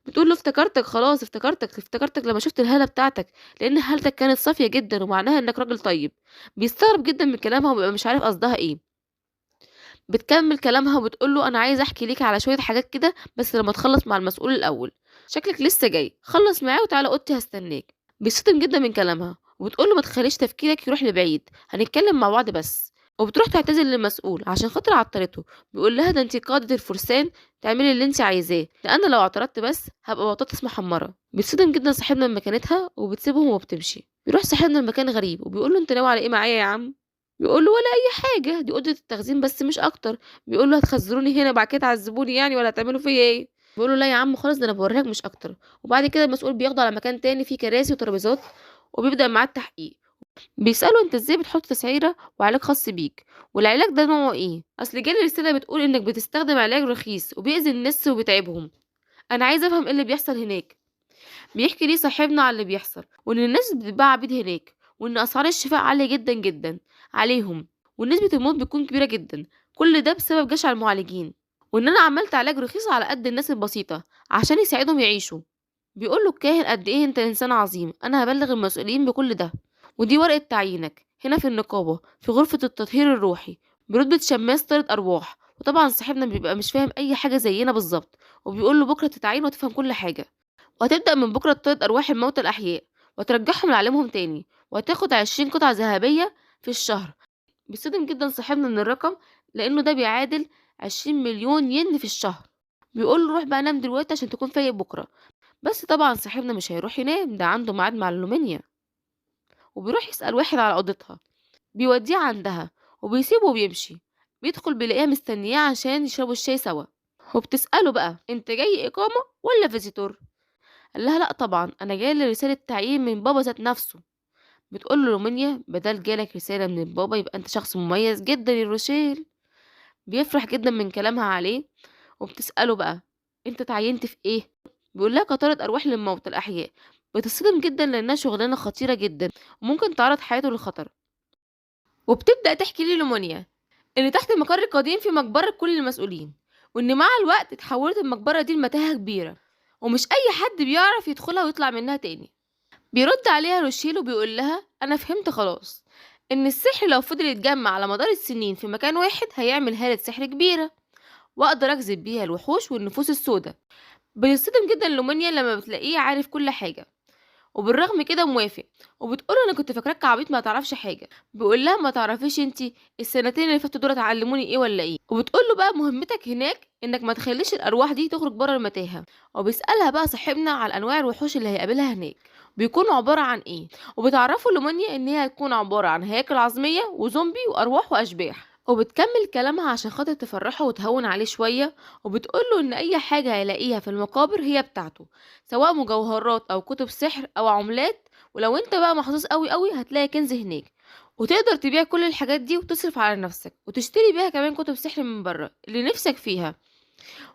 بتقول له افتكرتك خلاص، افتكرتك لما شفت الهالة بتاعتك، لأن هالتك كانت صافية جدا ومعناها إنك راجل طيب. بيستغرب جدا من كلامها وبيبقى مش عارف قصدها إيه. بتكمل كلامها وبتقول له أنا عايزة أحكي ليكي على شوية حاجات كده، بس لما تخلص مع المسؤول الأول. شكلك لسه جاي، خلص معاه وتعالى أوضتي هستناك. بيصطدم جدا من كلامها وبتقول له ما تخليش تفكيرك يروح لبعيد، هنتكلم مع بعض بس. وبتروح تعتذر للمسؤول عشان خاطر عطلته. بيقول لها ده انتي قادة الفرسان، تعملي اللي انتي عايزاه، لأن لو اعترضت بس هبقى بطاطس محمرة. بيتصدم جدا صاحبنا من مكانتها وبتسيبهم وبتمشي. بيروح صاحبنا المكان غريب وبيقول له انت ناوي على ايه معايا يا عم؟ بيقول له ولا اي حاجه، دي اوضه التخزين بس مش اكتر. بيقول له هتخزنوني هنا بعد كده تعذبوني يعني ولا هتعملوا فيا ايه؟ بيقول له لا يا عم خالص، ده انا بوريك مش اكتر. وبعد كده المسؤول بياخده على مكان تاني فيه كراسي وترابيزات وبيبدا معاه التحقيق. بيساله انت ازاي بتحط تسعيره وعلاج خاص بيك، والعلاج ده نوعه ايه؟ اصل جالي رساله بتقول انك بتستخدم علاج رخيص وبيأذي الناس وبيتعبهم. انا عايز افهم ايه اللي بيحصل هناك. بيحكي ليه صاحبنا على اللي بيحصل، وان الناس بتتباع عبيد هناك، وان اسعار الشفاء عاليه جدا جدا عليهم، ونسبه الموت بتكون كبيره جدا. كل ده بسبب جشع المعالجين، وان انا عملت علاج رخيص على قد الناس البسيطه عشان يساعدهم يعيشوا. بيقول له الكاهن قد ايه انت انسان عظيم، انا هبلغ المسؤولين بكل ده. ودي ورقه تعيينك هنا في النقابه في غرفه التطهير الروحي برتبه شماس طارد ارواح. وطبعا صاحبنا بيبقى مش فاهم اي حاجه زينا بالظبط، وبيقول له بكره تتعين وتفهم كل حاجه، وهتبدأ من بكرة تطرد أرواح الموتى الأحياء وترجعهم لعالمهم تاني، وهتاخد 20 قطعة ذهبية في الشهر. بيصدم جدا صاحبنا من الرقم، لأنه ده بيعادل 20 مليون ين في الشهر. بيقول له روح بقى نام دلوقتي عشان تكون فايق بكرة. بس طبعا صاحبنا مش هيروح ينام، ده عنده ميعاد مع اللومينيا. وبيروح يسأل واحد على أوضتها، بيوديه عندها وبيسيبه وبيمشي. بيدخل بيلاقيها مستنياه عشان يشربوا الشاي سوا. وبتسأله بقى انت جاي إقامة ولا فيزيتور؟ قال لها لأ طبعا أنا جايلي رسالة تعيين من بابا ذات نفسه. بتقول له رومانيا بدل جالك رسالة من البابا يبقى أنت شخص مميز جدا يا روشيل. بيفرح جدا من كلامها عليه. وبتسأله بقى أنت تعينت في إيه؟ بيقول لها كطارد أرواح للموتى الأحياء. بتصدم جدا لأنها شغلانة خطيرة جدا وممكن تعرض حياته للخطر. وبتبدأ تحكي لي رومانيا إن تحت المقر القديم في مقبرة كل المسؤولين، وإن مع الوقت اتحولت المقبرة دي لمتاهة كبيرة ومش أي حد بيعرف يدخلها ويطلع منها تاني. بيرد عليها روشيل وبيقول لها انا فهمت خلاص ان السحر لو فضل يتجمع على مدار السنين في مكان واحد هيعمل هالة سحر كبيرة، واقدر اجذب بيها الوحوش والنفوس السوداء. بيصطدم جدا لومانيا لما بتلاقيه عارف كل حاجة، وبالرغم كده موافق. وبتقول انا كنت فاكراك عبيط ما تعرفش حاجه. بيقول لها ما تعرفيش انتي السنتين اللي فاتوا دول علموني ايه ولا ايه. وبتقول له بقى مهمتك هناك انك ما تخليش الارواح دي تخرج بره المتاهه. وبيسالها بقى صاحبنا على انواع الوحوش اللي هيقابلها هناك بيكونوا عباره عن ايه. وبتعرفوا لومانيا ان هي هتكون عباره عن هياكل عظميه وزومبي وارواح واشباح. وبتكمل كلامها عشان خاطر تفرحه وتهون عليه شويه. وبتقوله ان اي حاجه هيلاقيها في المقابر هي بتاعته، سواء مجوهرات او كتب سحر او عملات. ولو انت بقى محظوظ قوي قوي هتلاقي كنز هناك، وتقدر تبيع كل الحاجات دي وتصرف على نفسك وتشتري بيها كمان كتب سحر من بره اللي نفسك فيها،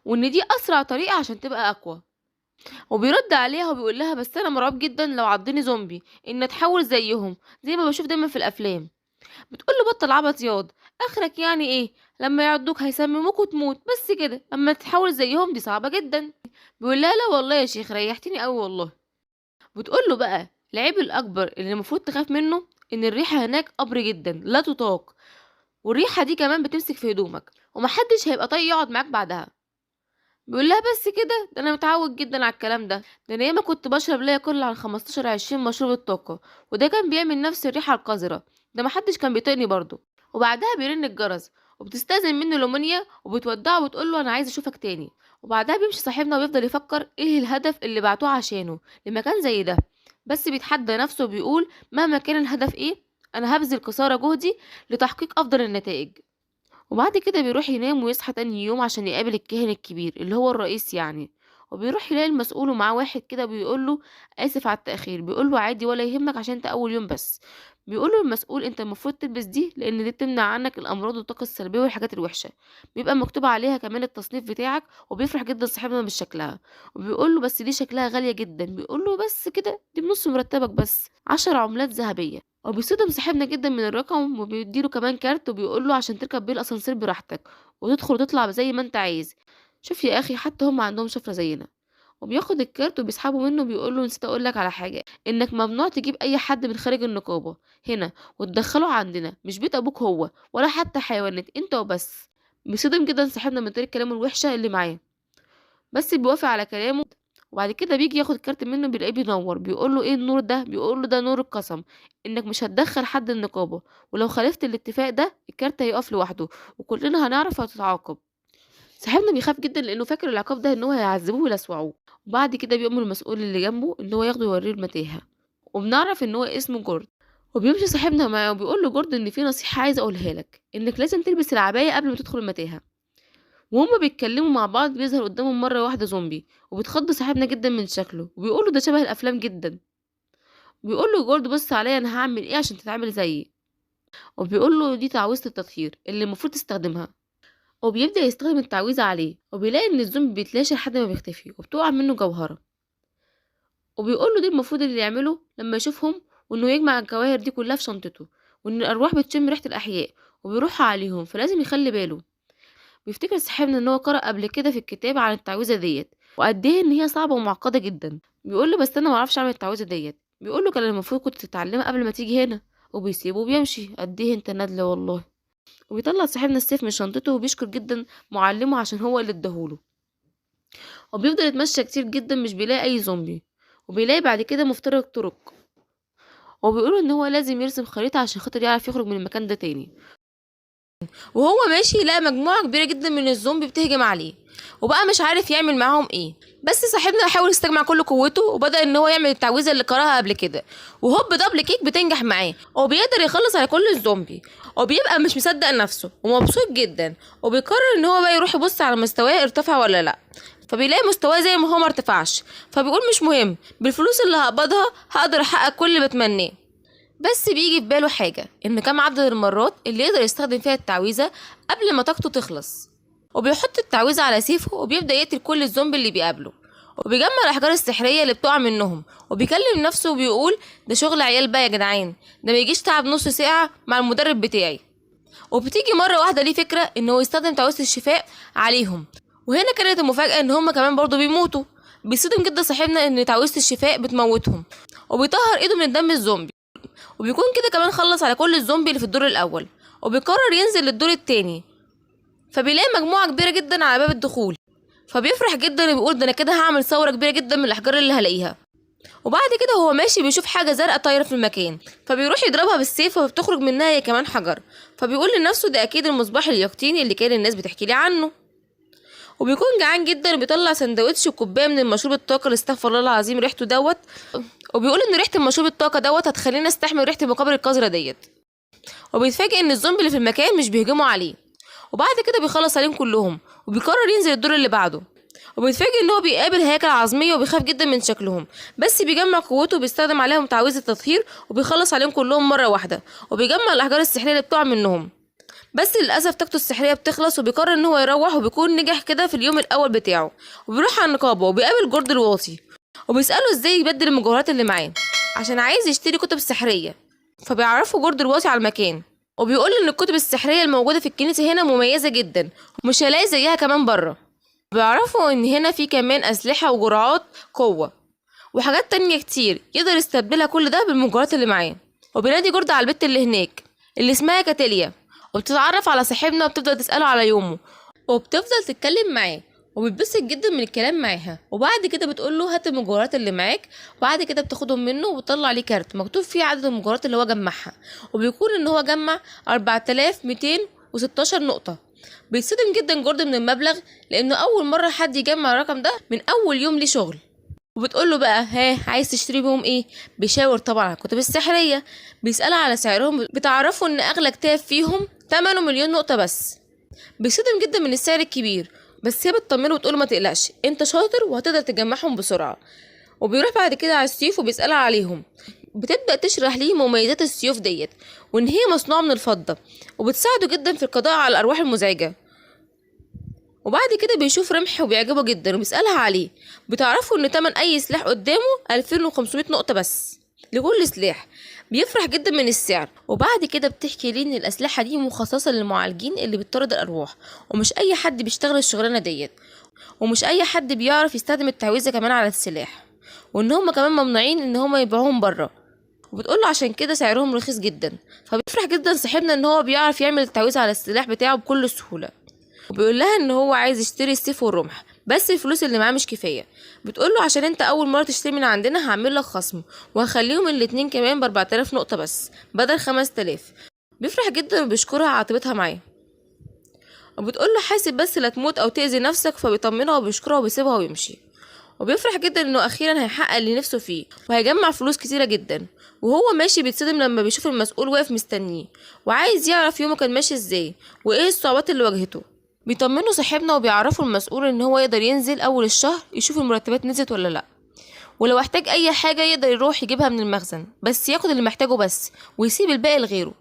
وان دي اسرع طريقه عشان تبقى اقوى. وبيرد عليها وبيقول لها بس انا مرعوب جدا لو عضني زومبي ان اتحول زيهم زي ما بشوف دايما في الافلام. بتقول له بطل عبط ياض، اخرك يعني ايه؟ لما يعضوك هيسمموك وتموت بس كده، اما تتحول زيهم دي صعبه جدا. بيقول لها لا والله يا شيخ ريحتني قوي والله. بتقول له بقى العيب الاكبر اللي المفروض تخاف منه ان الريحه هناك قبر جدا لا تطاق، والريحه دي كمان بتمسك في هدومك ومحدش هيبقى طايق يقعد معاك بعدها. بيقول لها بس كده، ده انا متعود جدا على الكلام ده انا ياما كنت بشرب لا يقل عن 15 20 مشروب الطاقه، وده كان بيعمل نفس الريحه القذره، ده محدش كان بيطيقني برضه. وبعدها بيرن الجرس، وبتستأذن منه لومونيا وبتودعه وتقول له انا عايز اشوفك تاني. وبعدها بيمشي صاحبنا ويفضل يفكر ايه الهدف اللي بعتوه عشانه لمكان زي ده، بس بيتحدى نفسه وبيقول مهما كان الهدف ايه، انا هبذل قصارى جهدي لتحقيق افضل النتائج. وبعد كده بيروح ينام ويصحى تاني يوم عشان يقابل الكاهن الكبير اللي هو الرئيس يعني. وبيروح يلاقي المسؤول ومعاه واحد كده بيقوله آسف على التأخير، بيقوله عادي ولا يهمك عشان انت أول يوم بس. بيقوله المسؤول انت المفروض تلبس دي لأن دي بتمنع عنك الأمراض والطاقة السلبية والحاجات الوحشة، بيبقى مكتوب عليها كمان التصنيف بتاعك. وبيفرح جدا صاحبنا بشكلها، وبيقوله بس دي شكلها غالية جدا، بيقوله بس كده دي بنص مرتبك بس 10 عملات ذهبية. وبيصدم صاحبنا جدا من الرقم وبيديله كمان كارت وبيقوله عشان تركب بيه الاسانسير براحتك وتدخل وتطلع زي ما انت عايز. شوف يا اخي حتى هم عندهم شفرة زينا. وبياخد الكارت وبيسحبه منه وبيقوله نسيت اقولك على حاجة، انك ممنوع تجيب اي حد من خارج النقابة هنا وتدخله عندنا، مش بيت ابوك هو ولا حتى حيوانات، انت وبس. بيصدم جدا صاحبنا من طريقة كلامه الوحشة اللي معاه، بس بيوافق على كلامه. وبعد كده بيجي ياخد الكارت منه بيلاقيه بينور، بيقول له ايه النور ده، بيقول له ده نور القسم، انك مش هتدخل حد النقابه، ولو خالفت الاتفاق ده الكارت هيقف لوحده وكلنا هنعرف هتتعاقب. صاحبنا بيخاف جدا لانه فاكر العقاب ده ان هو هيعذبوه ويلسوعوه. وبعد كده بيأمر المسؤول اللي جنبه ان هو ياخده يوريه المتاهه، وبنعرف ان هو اسمه جورد. وبيمشي صاحبنا معاه وبيقول له جورد ان في نصيحه عايز اقولها لك، انك لازم تلبس العبايه قبل ما تدخل المتاهه. وهما بيتكلموا مع بعض بيظهر قدامهم مرة واحدة زومبي، وبيتخض صاحبنا جدا من شكله وبيقوله ده شبه الأفلام جدا. بيقول له جورد بص عليا أنا هعمل إيه عشان تتعامل زيي. وبيقول له دي تعويذة التطهير اللي المفروض تستخدمها. وبيبدأ يستخدم التعويذة عليه وبيلاقي إن الزومبي بيتلاشى لحد ما بيختفي وبتقع منه جوهرة. وبيقول له دي المفروض اللي يعمله لما يشوفهم، وإنه يجمع الجواهر دي كلها في شنطته، وإن الأرواح بتشم ريحة الأحياء وبيروح عليهم فلازم يخلي باله. بيفتكر صاحبنا ان هو قرأ قبل كده في الكتاب عن التعويذة ديت وقد ايه ان هي صعبة ومعقدة جدا. بيقول له بس انا ما اعرفش اعمل التعويذة ديت. بيقول له كان المفروض كنت تتعلمها قبل ما تيجي هنا. وبيسيبه وبيمشي. قد ايه انت نادلة والله. وبيطلع صاحبنا السيف من شنطته وبيشكر جدا معلمه عشان هو اللي اداهوله. وبيفضل يتمشى كتير جدا مش بيلاقي اي زومبي. وبيلاقي بعد كده مفترق طرق، وبيقولوا ان هو لازم يرسم خريطة عشان خاطر يعرف يخرج من المكان ده تاني. وهو ماشي لقى مجموعة كبيرة جدا من الزومبي بتهجم عليه، وبقى مش عارف يعمل معاهم ايه. بس صاحبنا حاول يستجمع كل قوته وبدأ ان هو يعمل التعويذة اللي قراها قبل كده، وهوب دبل كيك بتنجح معاه وبيقدر يخلص على كل الزومبي. وبيبقى مش مصدق نفسه ومبسوط جدا، وبيقرر ان هو بقى يروح يبص على مستواه ارتفع ولا لا. فبيلاقي مستواه زي ما هو مرتفعش، فبيقول مش مهم، بالفلوس اللي هقبضها هقدر احقق كل اللي بتمناه. بس بيجي في باله حاجة، إن كم عدد المرات اللي يقدر يستخدم فيها التعويذة قبل ما طاقته تخلص. وبيحط التعويذة على سيفه وبيبدأ يقتل كل الزومبي اللي بيقابله، وبيجمع الأحجار السحرية اللي بتقع منهم، وبيكلم نفسه وبيقول ده شغل عيال بقى يا جدعان، ده ميجيش تعب نص ساعة مع المدرب بتاعي. وبتيجي مرة واحدة ليه فكرة إن هو يستخدم تعويذة الشفاء عليهم، وهنا كانت المفاجأة إن هما كمان برضه بيموتوا. بيصدم جدا صاحبنا إن تعويذة الشفاء بتموتهم، وبيطهر إيده من الدم الزومبي. وبيكون كده كمان خلص على كل الزومبي اللي في الدور الاول، وبيقرر ينزل للدور التاني. فبيلاقي مجموعه كبيره جدا على باب الدخول، فبيفرح جدا وبيقول ده انا كده هعمل ثوره كبيره جدا من الاحجار اللي هلاقيها. وبعد كده هو ماشي بيشوف حاجه زرقاء طايره في المكان، فبيروح يضربها بالسيف وبتخرج منها هي كمان حجر. فبيقول لنفسه ده اكيد المصباح اليقطيني اللي كان الناس بتحكي لي عنه. وبيكون جعان جدا وبيطلع سندوتش وكوبايه من المشروب الطاقه اللي استغفر الله العظيم ريحته دوت، وبيقول ان ريحه المشروب الطاقه دوت هتخلينا استحمل ريحه المقابر القذره ديت. وبيتفاجئ ان الزومبي اللي في المكان مش بيهجموا عليه. وبعد كده بيخلص عليهم كلهم وبيقرر ينزل الدور اللي بعده. وبيتفاجئ ان هو بيقابل هياكل عظميه وبيخاف جدا من شكلهم، بس بيجمع قوته وبيستخدم عليهم تعويذه التطهير وبيخلص عليهم كلهم مره واحده، وبيجمع الاحجار السحريه اللي بتقع منهم. بس للاسف طاقته السحريه بتخلص وبيقرر ان هو يروح، وبيكون نجح كده في اليوم الاول بتاعه. وبيروح على النقابه وبيقابل جورد الواطي وبيساله ازاي يبدل المجوهرات اللي معاه عشان عايز يشتري كتب سحريه. فبيعرفوا جورد الواطي على المكان، وبيقول ان الكتب السحريه الموجوده في الكنيسه هنا مميزه جدا ومش هلاقي زيها كمان بره. بيعرفوا ان هنا في كمان اسلحه وجرعات قوه وحاجات تانية كتير يقدر يستبدلها كل ده بالمجوهرات اللي معاه. وبينادي جورد على البت اللي هناك اللي اسمها كاتيليا، وبتتعرف على صاحبنا وبتفضل تساله على يومه وبتفضل تتكلم معاه. وبيتبسط جدا من الكلام معاها. وبعد كده بتقول له هات المجوهرات اللي معاك، وبعد كده بتاخدهم منه وبتطلع عليه كارت مكتوب فيه عدد المجوهرات اللي هو جمعها، وبيكون ان هو جمع 4216 نقطة. بيتصدم جدا جوردن من المبلغ، لانه اول مرة حد يجمع الرقم ده من اول يوم ليه شغل. وبتقول له بقى ها عايز تشتري بيهم ايه؟ بيشاور طبعا على الكتب السحرية، بيسألها على سعرهم، بتعرفوا ان اغلى كتاب فيهم 8 مليون نقطة بس. بيصدم جدا من السعر الكبير، بس هي بتطمنه وتقوله ما تقلقش انت شاطر وهتقدر تجمعهم بسرعة. وبيروح بعد كده على السيوف وبيسألها عليهم، بتبدأ تشرح ليه مميزات السيوف ديت، وان هي مصنوعة من الفضة وبتساعده جدا في القضاء على الأرواح المزعجة. وبعد كده بيشوف رمح وبيعجبه جدا وبيسألها عليه، بتعرفوا ان تمن اي سلاح قدامه 2500 نقطة بس لكل سلاح. بيفرح جدا من السعر. وبعد كده بتحكي ليه ان الاسلحة دي مخصصة للمعالجين اللي بتطرد الارواح، ومش اي حد بيشتغل الشغلانة ديت، ومش اي حد بيعرف يستخدم التعويذة كمان على السلاح، وان هم كمان ممنوعين ان هم يبيعوهم بره. وبتقوله عشان كده سعرهم رخيص جدا. فبيفرح جدا صاحبنا ان هو بيعرف يعمل التعويذة على السلاح بتاعه بكل سهولة. وبيقول لها ان هو عايز يشتري السيف والرمح، بس الفلوس اللي معاه مش كفايه. بتقول له عشان انت اول مره تشتري من عندنا هعمل لك خصم، وهخليهم الاتنين كمان ب 4000 نقطه بس بدل 5000. بيفرح جدا وبيشكرها على عطيتها معاه. وبتقول له حاسب بس لا تموت او تاذي نفسك، فبيطمنها وبيشكرها وبيسيبها ويمشي. وبيفرح جدا انه اخيرا هيحقق اللي نفسه فيه وهيجمع فلوس كتيره جدا. وهو ماشي بيتصدم لما بيشوف المسؤول واقف مستنيه، وعايز يعرف يومه كان ماشي ازاي وايه الصعوبات اللي واجهته. بيطمنوا صاحبنا وبيعرفوا المسؤول ان هو يقدر ينزل اول الشهر يشوف المرتبات نزلت ولا لا، ولو احتاج اي حاجه يقدر يروح يجيبها من المخزن، بس ياخد اللي محتاجه بس ويسيب الباقي لغيره.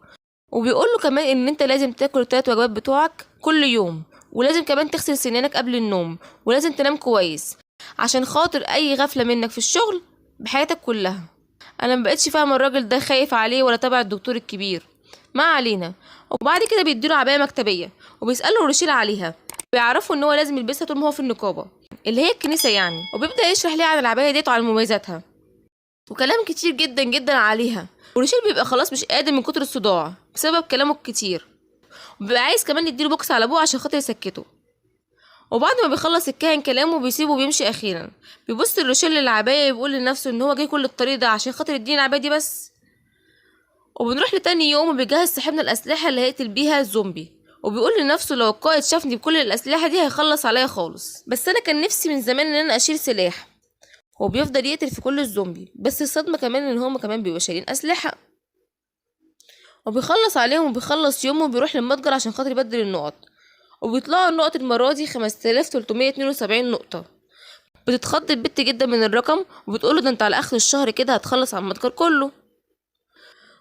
وبيقول له كمان ان انت لازم تاكل ال3 وجبات بتوعك كل يوم، ولازم كمان تغسل سنانك قبل النوم، ولازم تنام كويس عشان خاطر اي غفله منك في الشغل بحياتك كلها. انا مبقتش فاهمه الراجل ده خايف عليه ولا تبع الدكتور الكبير. ما علينا. وبعد كده بيديله عبايه مكتبيه وبيساله روشيل عليها، بيعرفوا ان هو لازم يلبسها طول ما هو في النقابه اللي هي الكنيسه يعني. وبيبدا يشرح ليه عن العبايه ديت وعن مميزاتها وكلام كتير جدا جدا عليها. وروشيل بيبقى خلاص مش قادر من كتر الصداع بسبب كلامه الكتير، وبيبقى عايز كمان يديله بوكس على ابوه عشان خاطر يسكته. وبعد ما بيخلص الكاهن كلامه بيسيبه وبيمشي. اخيرا بيبص لروشيل للعبايه وبيقول لنفسه ان هو جاي كل الطريق ده عشان خاطر يديني العبايه دي بس. وبنروح لتاني يوم وبيجهز صاحبنا الاسلحه اللي هيقتل بيها الزومبي، وبيقول لنفسه لو القائد شافني بكل الاسلحه دي هيخلص عليا خالص، بس انا كان نفسي من زمان ان انا اشيل سلاح. هو بيفضل يقتل في كل الزومبي، بس الصدمه كمان ان هم كمان بيبقوا شايلين اسلحه. وبيخلص عليهم وبيخلص يومه وبيروح للمتجر عشان خاطر يبدل النقط، وبيطلعوا النقط المره دي 5372 نقطه. بتتخض البت جدا من الرقم وبتقوله ده انت على اخر الشهر كده هتخلص على المتجر كله.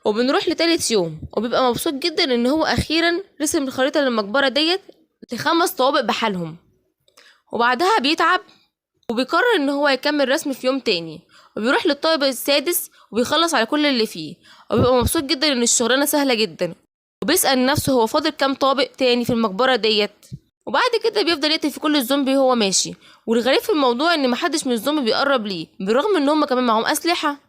وبنروح لتالت يوم وبيبقى مبسوط جدا ان هو اخيرا رسم الخريطه للمقبره ديت ل5 طوابق بحالهم. وبعدها بيتعب وبيقرر ان هو يكمل رسم في يوم تاني، وبيروح للطابق السادس وبيخلص على كل اللي فيه، وبيبقى مبسوط جدا ان الشغلانه سهله جدا، وبيسأل نفسه هو فاضل كام طابق تاني في المقبره ديت. وبعد كده بيفضل يقتل في كل الزومبي وهو ماشي. والغريب في الموضوع ان محدش من الزومبي بيقرب ليه بالرغم ان هم كمان معاهم اسلحه.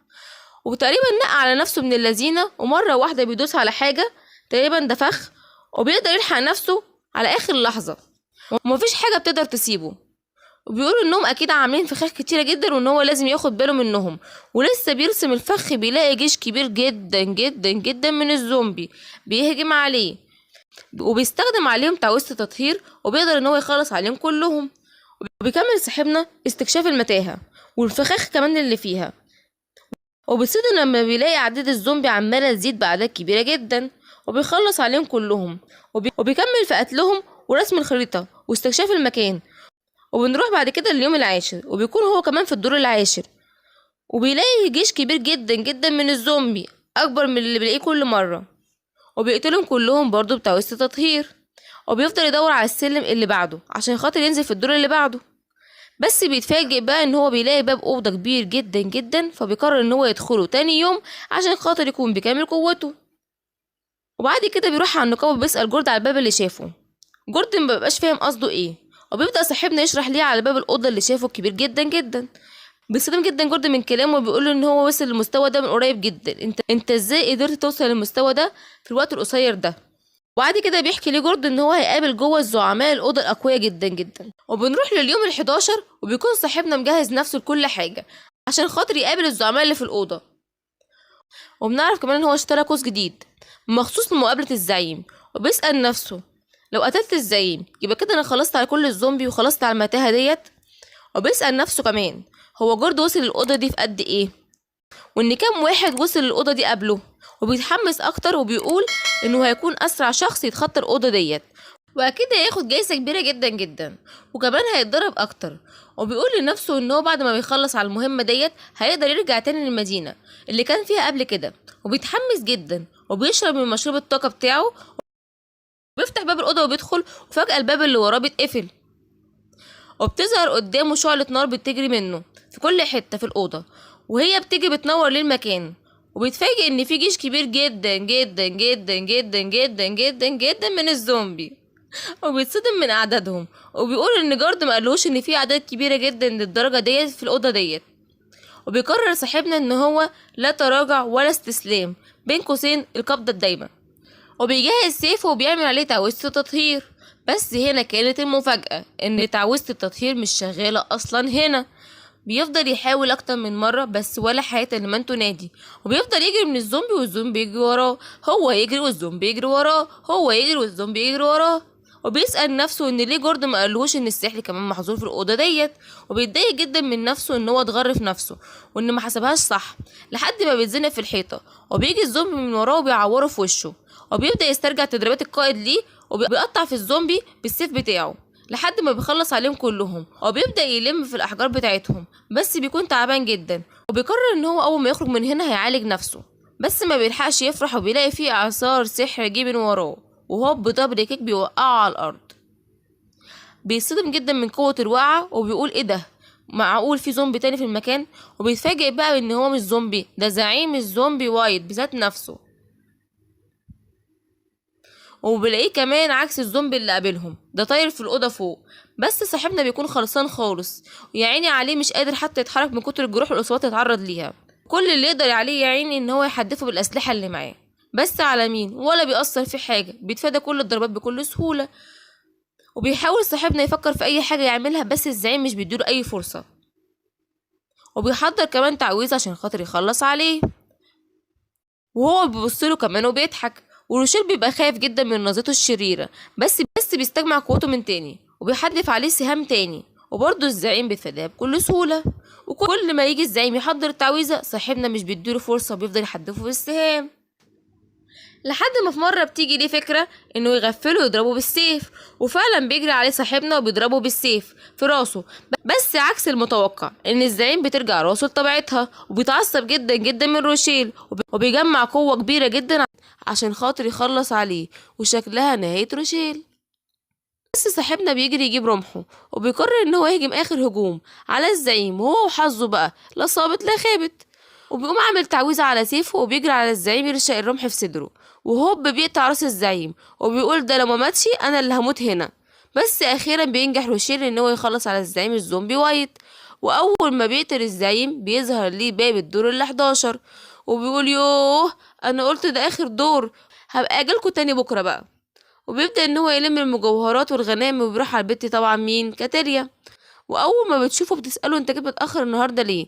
وتقريبا نقع على نفسه من اللذينه، ومره واحده بيدوس على حاجه تقريبا ده فخ، وبيقدر يلحق نفسه على اخر لحظه ومفيش حاجه بتقدر تسيبه. وبيقولوا انهم اكيد عاملين فخاخ كتيره جدا وان هو لازم ياخد باله منهم. ولسه بيرسم الفخ بيلاقي جيش كبير جدا جدا جدا من الزومبي بيهجم عليه، وبيستخدم عليهم تعويذة تطهير وبيقدر ان هو يخلص عليهم كلهم. وبيكمل صاحبنا استكشاف المتاهة والفخاخ كمان اللي فيها، وبيصيده لما بيلاقي اعداد الزومبي عمالة تزيد بأعداد كبيرة جدا، وبيخلص عليهم كلهم. وبيكمل في قتلهم ورسم الخريطة واستكشاف المكان. وبنروح بعد كده اليوم العاشر وبيكون هو كمان في الدور العاشر، وبيلاقي جيش كبير جدا جدا من الزومبي اكبر من اللي بيلاقيه كل مرة، وبيقتلهم كلهم برضو بتعويذة تطهير. وبيفضل يدور على السلم اللي بعده عشان خاطر ينزل في الدور اللي بعده، بس بيتفاجئ بقى ان هو بيلاقي باب اوضه كبير جدا جدا، فبيقرر ان هو يدخله تاني يوم عشان خاطر يكون بكامل قوته. وبعد كده بيروح على النقابه وبيسأل جورد على الباب اللي شافه. جورد مبيبقاش فاهم قصده ايه، وبيبدأ صاحبنا يشرح ليه على باب الاوضه اللي شافه كبير جدا جدا. بيصدم جدا جورد من كلامه وبيقوله ان هو وصل للمستوى ده من قريب جدا. انت ازاي قدرت توصل للمستوى ده في الوقت القصير ده؟ وبعد كده بيحكي ليه جورد ان هو هيقابل جوه الزعماء الاوضه الاقوياء جدا جدا. وبنروح لليوم ال11 وبيكون صاحبنا مجهز نفسه لكل حاجه عشان خاطر يقابل الزعماء اللي في الاوضه. وبنعرف كمان ان هو اشترى قوس جديد مخصوص لمقابله الزعيم، وبيسأل نفسه لو قتلت الزعيم يبقى كده انا خلصت على كل الزومبي وخلصت على المتاهه ديت. وبيسأل نفسه كمان هو جورد وصل الأوضة دي في قد ايه، وان كام واحد وصل الأوضة دي قبله. وبيتحمس اكتر وبيقول انه هيكون اسرع شخص يتخطى الأوضة ديت، واكيد هياخد جايزة كبيرة جدا جدا، وكمان هيتدرب اكتر. وبيقول لنفسه ان هو بعد ما بيخلص على المهمة ديت هيقدر يرجع تاني للمدينة اللي كان فيها قبل كده. وبيتحمس جدا وبيشرب من مشروب الطاقة بتاعه، بيفتح باب الأوضة وبيدخل، وفجأة الباب اللي وراه بيتقفل، وبتظهر قدامه شعلة نار بتجري منه في كل حتة في الأوضة، وهي بتيجي بتنور ليه المكان. وبيتفاجئ ان في جيش كبير جدا جدا جدا جدا جدا جدا جدا من الزومبي، وبيتصدم من اعدادهم. وبيقول ان جارد ما قالوش ان في اعداد كبيرة جدا للدرجة ديت في الأوضة ديت. وبيقرر صاحبنا ان هو لا تراجع ولا استسلام، بين قوسين القبضة الدايمة. وبيجهز سيفه وبيعمل عليه تعويذة التطهير. بس هنا كانت المفاجأة ان تعويذة التطهير مش شغالة اصلا. هنا بيفضل يحاول اكتر من مرة بس ولا حياة لمن تنادي، وبيفضل يجري من الزومبي والزومبي يجري وراه، هو يجري والزومبي يجري وراه، هو يجري والزومبي يجري وراه. وبيسأل نفسه ان ليه جورد ما قالوش ان السحر كمان محظور في الأوضة ديت. وبيتضايق جدا من نفسه ان هو اتغر في نفسه وان ما حسبهاش صح، لحد ما بيتزنق في الحيطة وبيجي الزومبي من وراه وبيعوره في وشه. وبيبدأ يسترجع تدريبات القائد ليه، وبيقطع في الزومبي بالسيف بتاعه لحد ما بيخلص عليهم كلهم. وبيبدأ يلم في الأحجار بتاعتهم بس بيكون تعبان جدا. وبيقرر ان هو اول ما يخرج من هنا هيعالج نفسه، بس ما بيلحقش يفرح وبيلاقي فيه اعصار سحر جه من وراه، وهوب دبل كيك بيوقعه على الارض. بيصدم جدا من قوة الوقعة وبيقول ايه ده، معقول في زومبي تاني في المكان؟ وبيتفاجئ بقى ان هو مش زومبي، ده زعيم الزومبي وايت بذات نفسه. وبلاقيه كمان عكس الزومبي اللي قابلهم، ده طاير في الأوضة فوق. بس صاحبنا بيكون خلصان خالص، ويعيني عليه مش قادر حتى يتحرك من كتر الجروح والإصابات اللي اتعرض ليها. كل اللي يقدر عليه يعيني ان هو يحدفه بالأسلحة اللي معاه، بس على مين؟ ولا بيأثر في حاجة، بيتفادى كل الضربات بكل سهولة. وبيحاول صاحبنا يفكر في أي حاجة يعملها بس الزعيم مش بيديله أي فرصة. وبيحضر كمان تعويذة عشان خاطر يخلص عليه، وهو بيبصله كمان وبيضحك. وروشيل بيبقى خايف جدا من نظرته الشريرة، بس بيستجمع قوته من تاني وبيحدف عليه سهام تاني، وبرضه الزعيم بيتفاداه بكل سهولة. وكل ما يجي الزعيم يحضر التعويذة صاحبنا مش بيديله فرصة وبيفضل يحدفه بالسهام، لحد ما في مرة بتيجي ليه فكرة انه يغفله ويضربه بالسيف. وفعلا بيجري عليه صاحبنا وبيضربه بالسيف في راسه، بس عكس المتوقع ان الزعيم بترجع راسه لطبيعتها. وبيتعصب جدا جدا من روشيل وبيجمع قوة كبيرة جدا عشان خاطر يخلص عليه، وشكلها نهاية روشيل. بس صاحبنا بيجري يجيب رمحه وبيقرر ان هو يهجم اخر هجوم على الزعيم، وهو وحظه بقى لا صابت لا خابت. وبيقوم عامل تعويذة على سيفه وبيجري على الزعيم يرشق الرمح في صدره، وهوب بيقطع راس الزعيم وبيقول ده لو ما ماتش انا اللي هموت هنا. بس اخيرا بينجح روشيل ان هو يخلص على الزعيم الزومبي وايت. واول ما بيقتل الزعيم بيظهر ليه باب الدور ال11 وبيقول يوه انا قلت ده اخر دور، هبقى اجيلكوا تاني بكره بقى. وبيبدأ ان هو يلم المجوهرات والغنائم وبيروح على البيت طبعا مين كاتيريا. واول ما بتشوفه بتسأله انت جيت متأخر النهارده ليه،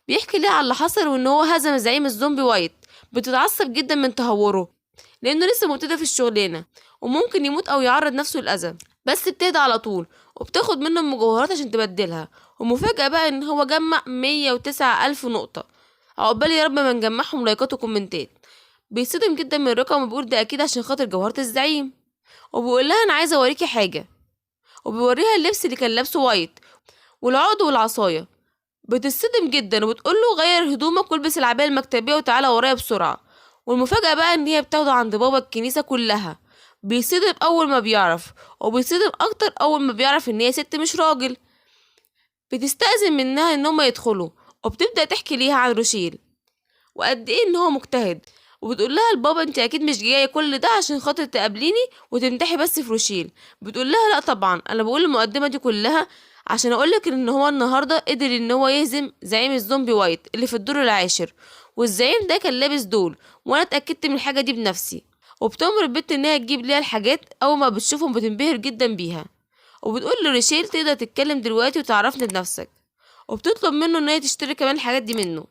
بيحكي ليه على اللي حصل وان هو هزم زعيم الزومبي وايت. بتتعصب جدا من تهوره لانه لسه مبتدئ في الشغلانه وممكن يموت او يعرض نفسه للاذى، بس بتهدى على طول وبتاخد منه المجوهرات عشان تبدلها. ومفاجأة بقى ان هو جمع 109 ألف نقطة، عقبال يا رب ما نجمعهم لايكات وكومنتات. بيصدم جدا من الرقم وبيقول ده اكيد عشان خاطر جوهرة الزعيم. وبيقول لها انا عايزه اوريكي حاجه، وبيوريها اللبس اللي كان لابسه وايت والعقد والعصايه. بتصدم جدا وبتقول له غير هدومك والبس العبايه المكتبيه وتعالى ورايا بسرعه. والمفاجاه بقى ان هي بتاخده عند بابا الكنيسه كلها. بيصدم اول ما بيعرف، وبيصدم اكتر اول ما بيعرف ان هي ست مش راجل. بتستأذن منها ان هما يدخلوا، وبتبدأ تحكي ليها عن روشيل وقد ايه ان هو مجتهد. وبتقول لها البابا انت اكيد مش جايه كل ده عشان خاطر تقابليني وتمتحي بس في روشيل. بتقول لها لا طبعا انا بقول المقدمه دي كلها عشان اقولك ان هو النهارده قدر ان هو يهزم زعيم الزومبي وايت اللي في الدور العاشر، والزعيم ده كان لابس دول وانا اتاكدت من الحاجه دي بنفسي. وبتأمر البت انها تجيب ليها الحاجات. اول ما بتشوفهم بتنبهر جدا بيها، وبتقول لريشيل تقدر تتكلم دلوقتي وتعرفني بنفسك، وبتطلب منه ان هي تشتري كمان الحاجات دي منه،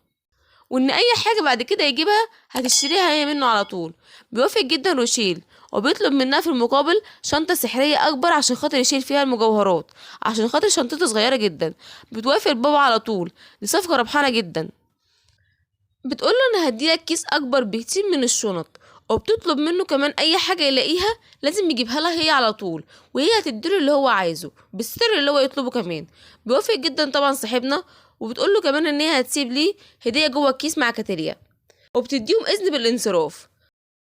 وان اي حاجه بعد كده يجيبها هتشتريها هي منه على طول. بيوافق جدا روشيل، وبيطلب منها في المقابل شنطه سحريه اكبر عشان خاطر يشيل فيها المجوهرات، عشان خاطر شنطته صغيره جدا. بتوافق البابا على طول، دي صفقه ربحانه جدا. بتقوله انا هديلك كيس اكبر بكتير من الشنط، وبتطلب منه كمان اي حاجه يلاقيها لازم يجيبها لها هي على طول، وهي هتديله اللي هو عايزه بالسر اللي هو يطلبه كمان. بيوافق جدا طبعا صاحبنا، وبتقوله كمان ان هي هتسيب ليه هديه جوه الكيس مع كاتاليا، وبتديهم اذن بالانصراف.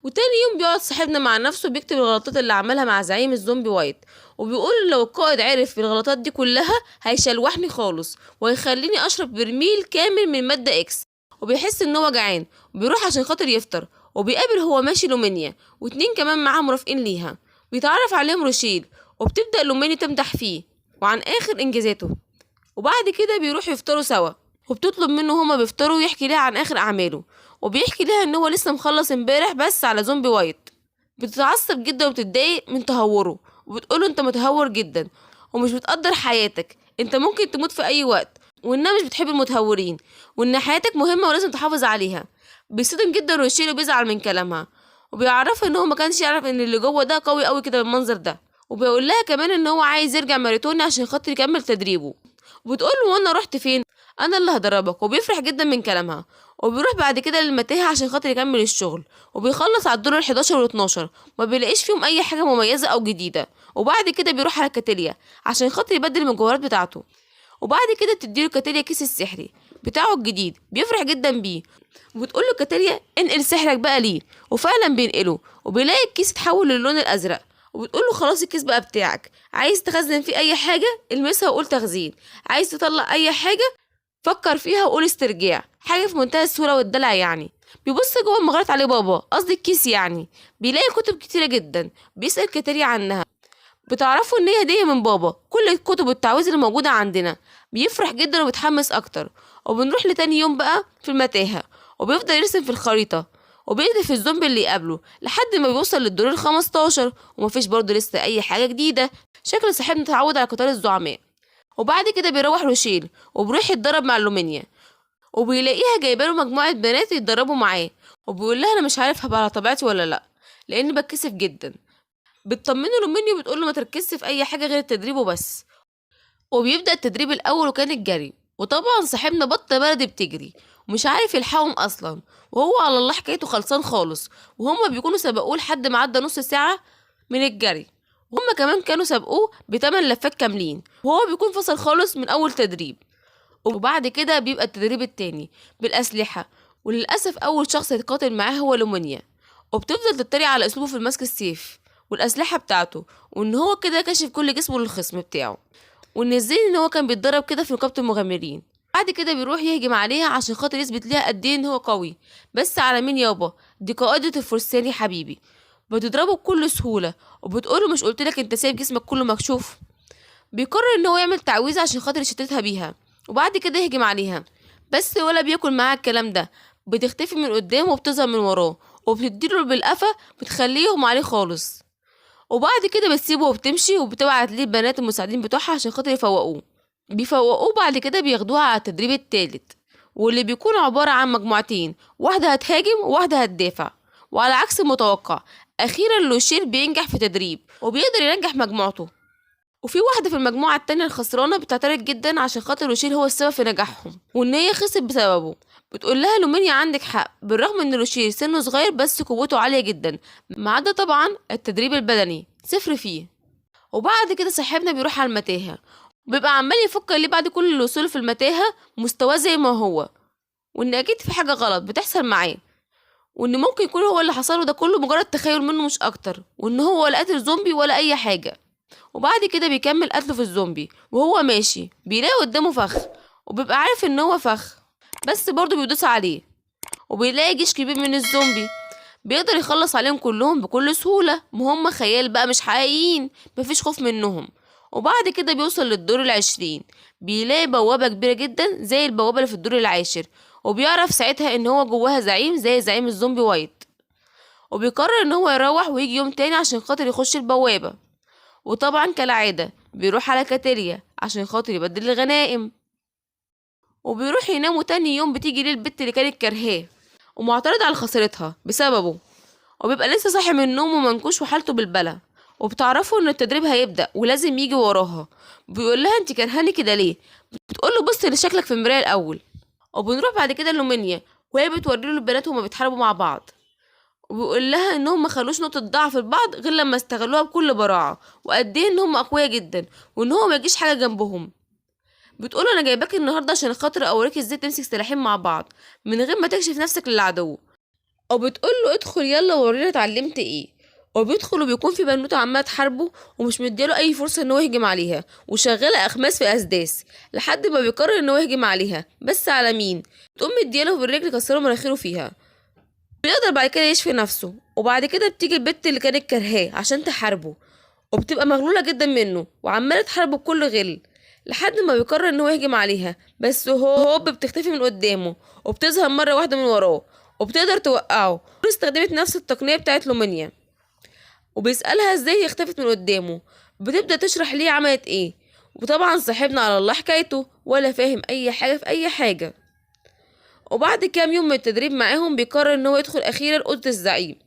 وتاني يوم بيقعد صاحبنا مع نفسه بيكتب الغلطات اللي عملها مع زعيم الزومبي وايت، وبيقول لو القائد عرف بالغلطات دي كلها هيشلوحني خالص، وهيخليني اشرب برميل كامل من مادة اكس. وبيحس ان هو جعان، وبيروح عشان خاطر يفطر، وبيقابل هو ماشي لومينيا واتنين كمان معاه مرافقين ليها. بيتعرف عليهم روشيل، وبتبدأ لومينيا تمدح فيه وعن اخر انجازاته. وبعد كده بيروحوا يفطروا سوا، وبتطلب منه هما بيفطروا يحكي لها عن اخر اعماله، وبيحكي لها ان هو لسه مخلص امبارح بس على زومبي وايت. بتتعصب جدا وبتتضايق من تهوره، وبتقوله انت متهور جدا ومش بتقدر حياتك، انت ممكن تموت في اي وقت، وانها مش بتحب المتهورين، وان حياتك مهمة ولازم تحافظ عليها. بيصدم جدا روشيل وبيزعل من كلامها، وبيعرفها ان هو ما كانش يعرف ان اللي جوه ده قوي قوي كده بالمنظر ده. وبيقول لها كمان ان هو عايز يرجع ماريتوني عشان خاطر يكمل تدريبه. وبتقول له وانا رحت فين، انا اللي هدربك. وبيفرح جدا من كلامها، وبيروح بعد كده للمتاهه عشان خاطر يكمل الشغل، وبيخلص على الدور ال11 وال12، ما بيلاقيش فيهم اي حاجه مميزه او جديده. وبعد كده بيروح على كاتيليا عشان خاطر يبدل المجوهرات بتاعته، وبعد كده بتديله كاتيليا كيس السحري بتاعه الجديد. بيفرح جدا بيه، وبتقول له كاتيليا انقل سحرك بقى ليه، وفعلا بينقله، وبيلاقي الكيس اتحول للون الازرق. وبتقول له خلاص الكيس بقى بتاعك، عايز تخزن فيه اي حاجه المسها وقول تخزين، عايز تطلع اي حاجه فكر فيها وقول استرجاع. حاجه في منتهى السهوله والدلع يعني. بيبص جوه المغارات عليه بابا، قصدي الكيس يعني، بيلاقي كتب كتيره جدا. بيسأل كاتيريا عنها، بتعرفوا ان هي هديه من بابا كل الكتب والتعويذ اللي موجوده عندنا. بيفرح جدا وبيتحمس اكتر. وبنروح لتاني يوم بقى في المتاهه، وبيفضل يرسم في الخريطه، وبيهدف الزومبي اللي يقابله لحد ما بيوصل للدور ال15، ومفيش برضه لسه اي حاجه جديده. شكل صاحبنا اتعود على قتال الزعماء. وبعد كده بيروح روشيل وبيروح يتدرب مع لومينيا، وبيلاقيها جايباله مجموعه بنات يتدربوا معاه، وبيقول لها انا مش عارف هبقى على طبيعتي ولا لا، لاني بتكسف جدا. بتطمنه لومينيا وبتقول له ما تركزش في اي حاجه غير التدريب وبس. وبيبدأ التدريب الاول وكان الجري، وطبعا صاحبنا بطه بلدي بتجري ومش عارف يلحقهم اصلا، وهو على الله حكايته خلصان خالص. وهما بيكونوا سبقوه لحد ما عدى نص ساعه من الجري، وهما كمان كانوا سابقوه ب8 لفات كاملين، وهو بيكون فصل خالص من اول تدريب. وبعد كده بيبقى التدريب التاني بالاسلحه، وللاسف اول شخص يتقاتل معاه هو لومينيا، وبتفضل تتريق على اسلوبه في مسك السيف والاسلحه بتاعته، وان هو كده كاشف كل جسمه للخصم بتاعه، وان ازاي ان هو كان بيتدرب كده في نقابه المغامرين. بعد كده بيروح يهجم عليها عشان خاطر يثبت ليها قد ايه ان هو قوي. بس على مين يابا، دي قائده الفرسان يا حبيبي. بتضربه بكل سهوله، وبتقوله مش قلتلك انت سايب جسمك كله مكشوف. بيقرر ان هو يعمل تعويذه عشان خاطر يشتتها بيها، وبعد كده يهجم عليها. بس ولا بياكل معاها الكلام ده، بتختفي من قدامه وبتظهر من وراه، وبتديله بالقفا بتخليه يغمى عليه خالص. وبعد كده بتسيبه وبتمشي، وبتبعت ليه البنات المساعدين بتوعها عشان خاطر يفوقوه. بيفوقوه بعد كده بياخدوها على التدريب التالت، واللي بيكون عبارة عن مجموعتين، واحدة هتهاجم وواحدة هتدافع. وعلى عكس المتوقع، أخيرا لوشيل بينجح في تدريب وبيقدر ينجح مجموعته. وفي واحدة في المجموعة التانية الخسرانة بتعترض جدا عشان خاطر روشيل هو السبب في نجاحهم، وان هي خسرت بسببه. بتقول لها لومينيا عندك حق، بالرغم ان روشيل سنه صغير بس قوته عالية جدا، ما عدا طبعا التدريب البدني صفر فيه. وبعد كده صاحبنا بيروح على المتاهة، وبيبقى عمال يفكر ليه بعد كل اللي وصله في المتاهة مستواه زي ما هو، وان اكيد في حاجة غلط بتحصل معاه، وان ممكن يكون هو اللي حصله ده كله مجرد تخيل منه مش اكتر، وان هو ولا قاتل زومبي ولا اي حاجة. وبعد كده بيكمل قتله في الزومبي، وهو ماشي بيلاقي قدامه فخ، وبيبقى عارف ان هو فخ بس برضه بيدوس عليه، وبيلاقي جيش كبير من الزومبي بيقدر يخلص عليهم كلهم بكل سهولة. مهم خيال بقى مش حقيقيين، مفيش خوف منهم. وبعد كده بيوصل للدور ال20، بيلاقي بوابة كبيرة جدا زي البوابة اللي في الدور العاشر، وبيعرف ساعتها ان هو جواها زعيم زي زعيم الزومبي وايت. وبيقرر ان هو يروح ويجي يوم تاني عشان خاطر يخش البوابة. وطبعا كالعادة بيروح على كاتيريا عشان خاطر يبدل الغنائم، وبيروح ينام. وتاني يوم بتيجي ليه البت اللي كانت كارهاه ومعترضة على خسارتها بسببه، وبيبقى لسه صاحي من النوم ومنكوش وحالته بالبلا، وبتعرفه ان التدريب هيبدأ ولازم يجي وراها. بيقول لها انت كرهاني كده ليه؟ بتقول له بص لشكلك في المراية الاول. وبنروح بعد كده لومينيا وهي بتوري له البنات وهما بيتحاربوا مع بعض، وبيقول لها انهم ما خلوش نقطة ضعف لبعض غير لما استغلوها بكل براعة، وقد ايه ان هم اقوياء جدا وان هو ما يجيش حاجة جنبهم. بتقول انا جايباك النهارده عشان خاطر اوريك ازاي تمسك سلاحين مع بعض من غير ما تكشف نفسك للعدو. او بتقول له ادخل يلا وورينا اتعلمت ايه. وبيدخل وبيكون في بنوته عماله تحاربه ومش مدياله اي فرصه ان هو يهجم عليها، وشغاله اخماس في اسداس لحد ما بيقرر ان هو يهجم عليها، بس على مين؟ تقوم مدياله بالرجل كسره مناخيره فيها. بيقدر بعد كده يشفي نفسه. وبعد كده بتيجي البت اللي كانت كارهاه عشان تحاربه، وبتبقى مغلولة جدا منه وعمالة تحاربه بكل غل لحد ما بيقرر ان هو يهجم عليها، بس هوب بتختفي من قدامه وبتظهر مرة واحدة من وراه وبتقدر توقعه. استخدمت نفس التقنية بتاعت لومينيا، وبيسألها ازاي هي اختفت من قدامه. بتبدأ تشرح ليه عملت ايه، وطبعا صاحبنا على الله حكايته ولا فاهم اي حاجة في اي حاجة. وبعد كام يوم من التدريب معاهم بيقرر ان هو يدخل اخيرا اوضة الزعيم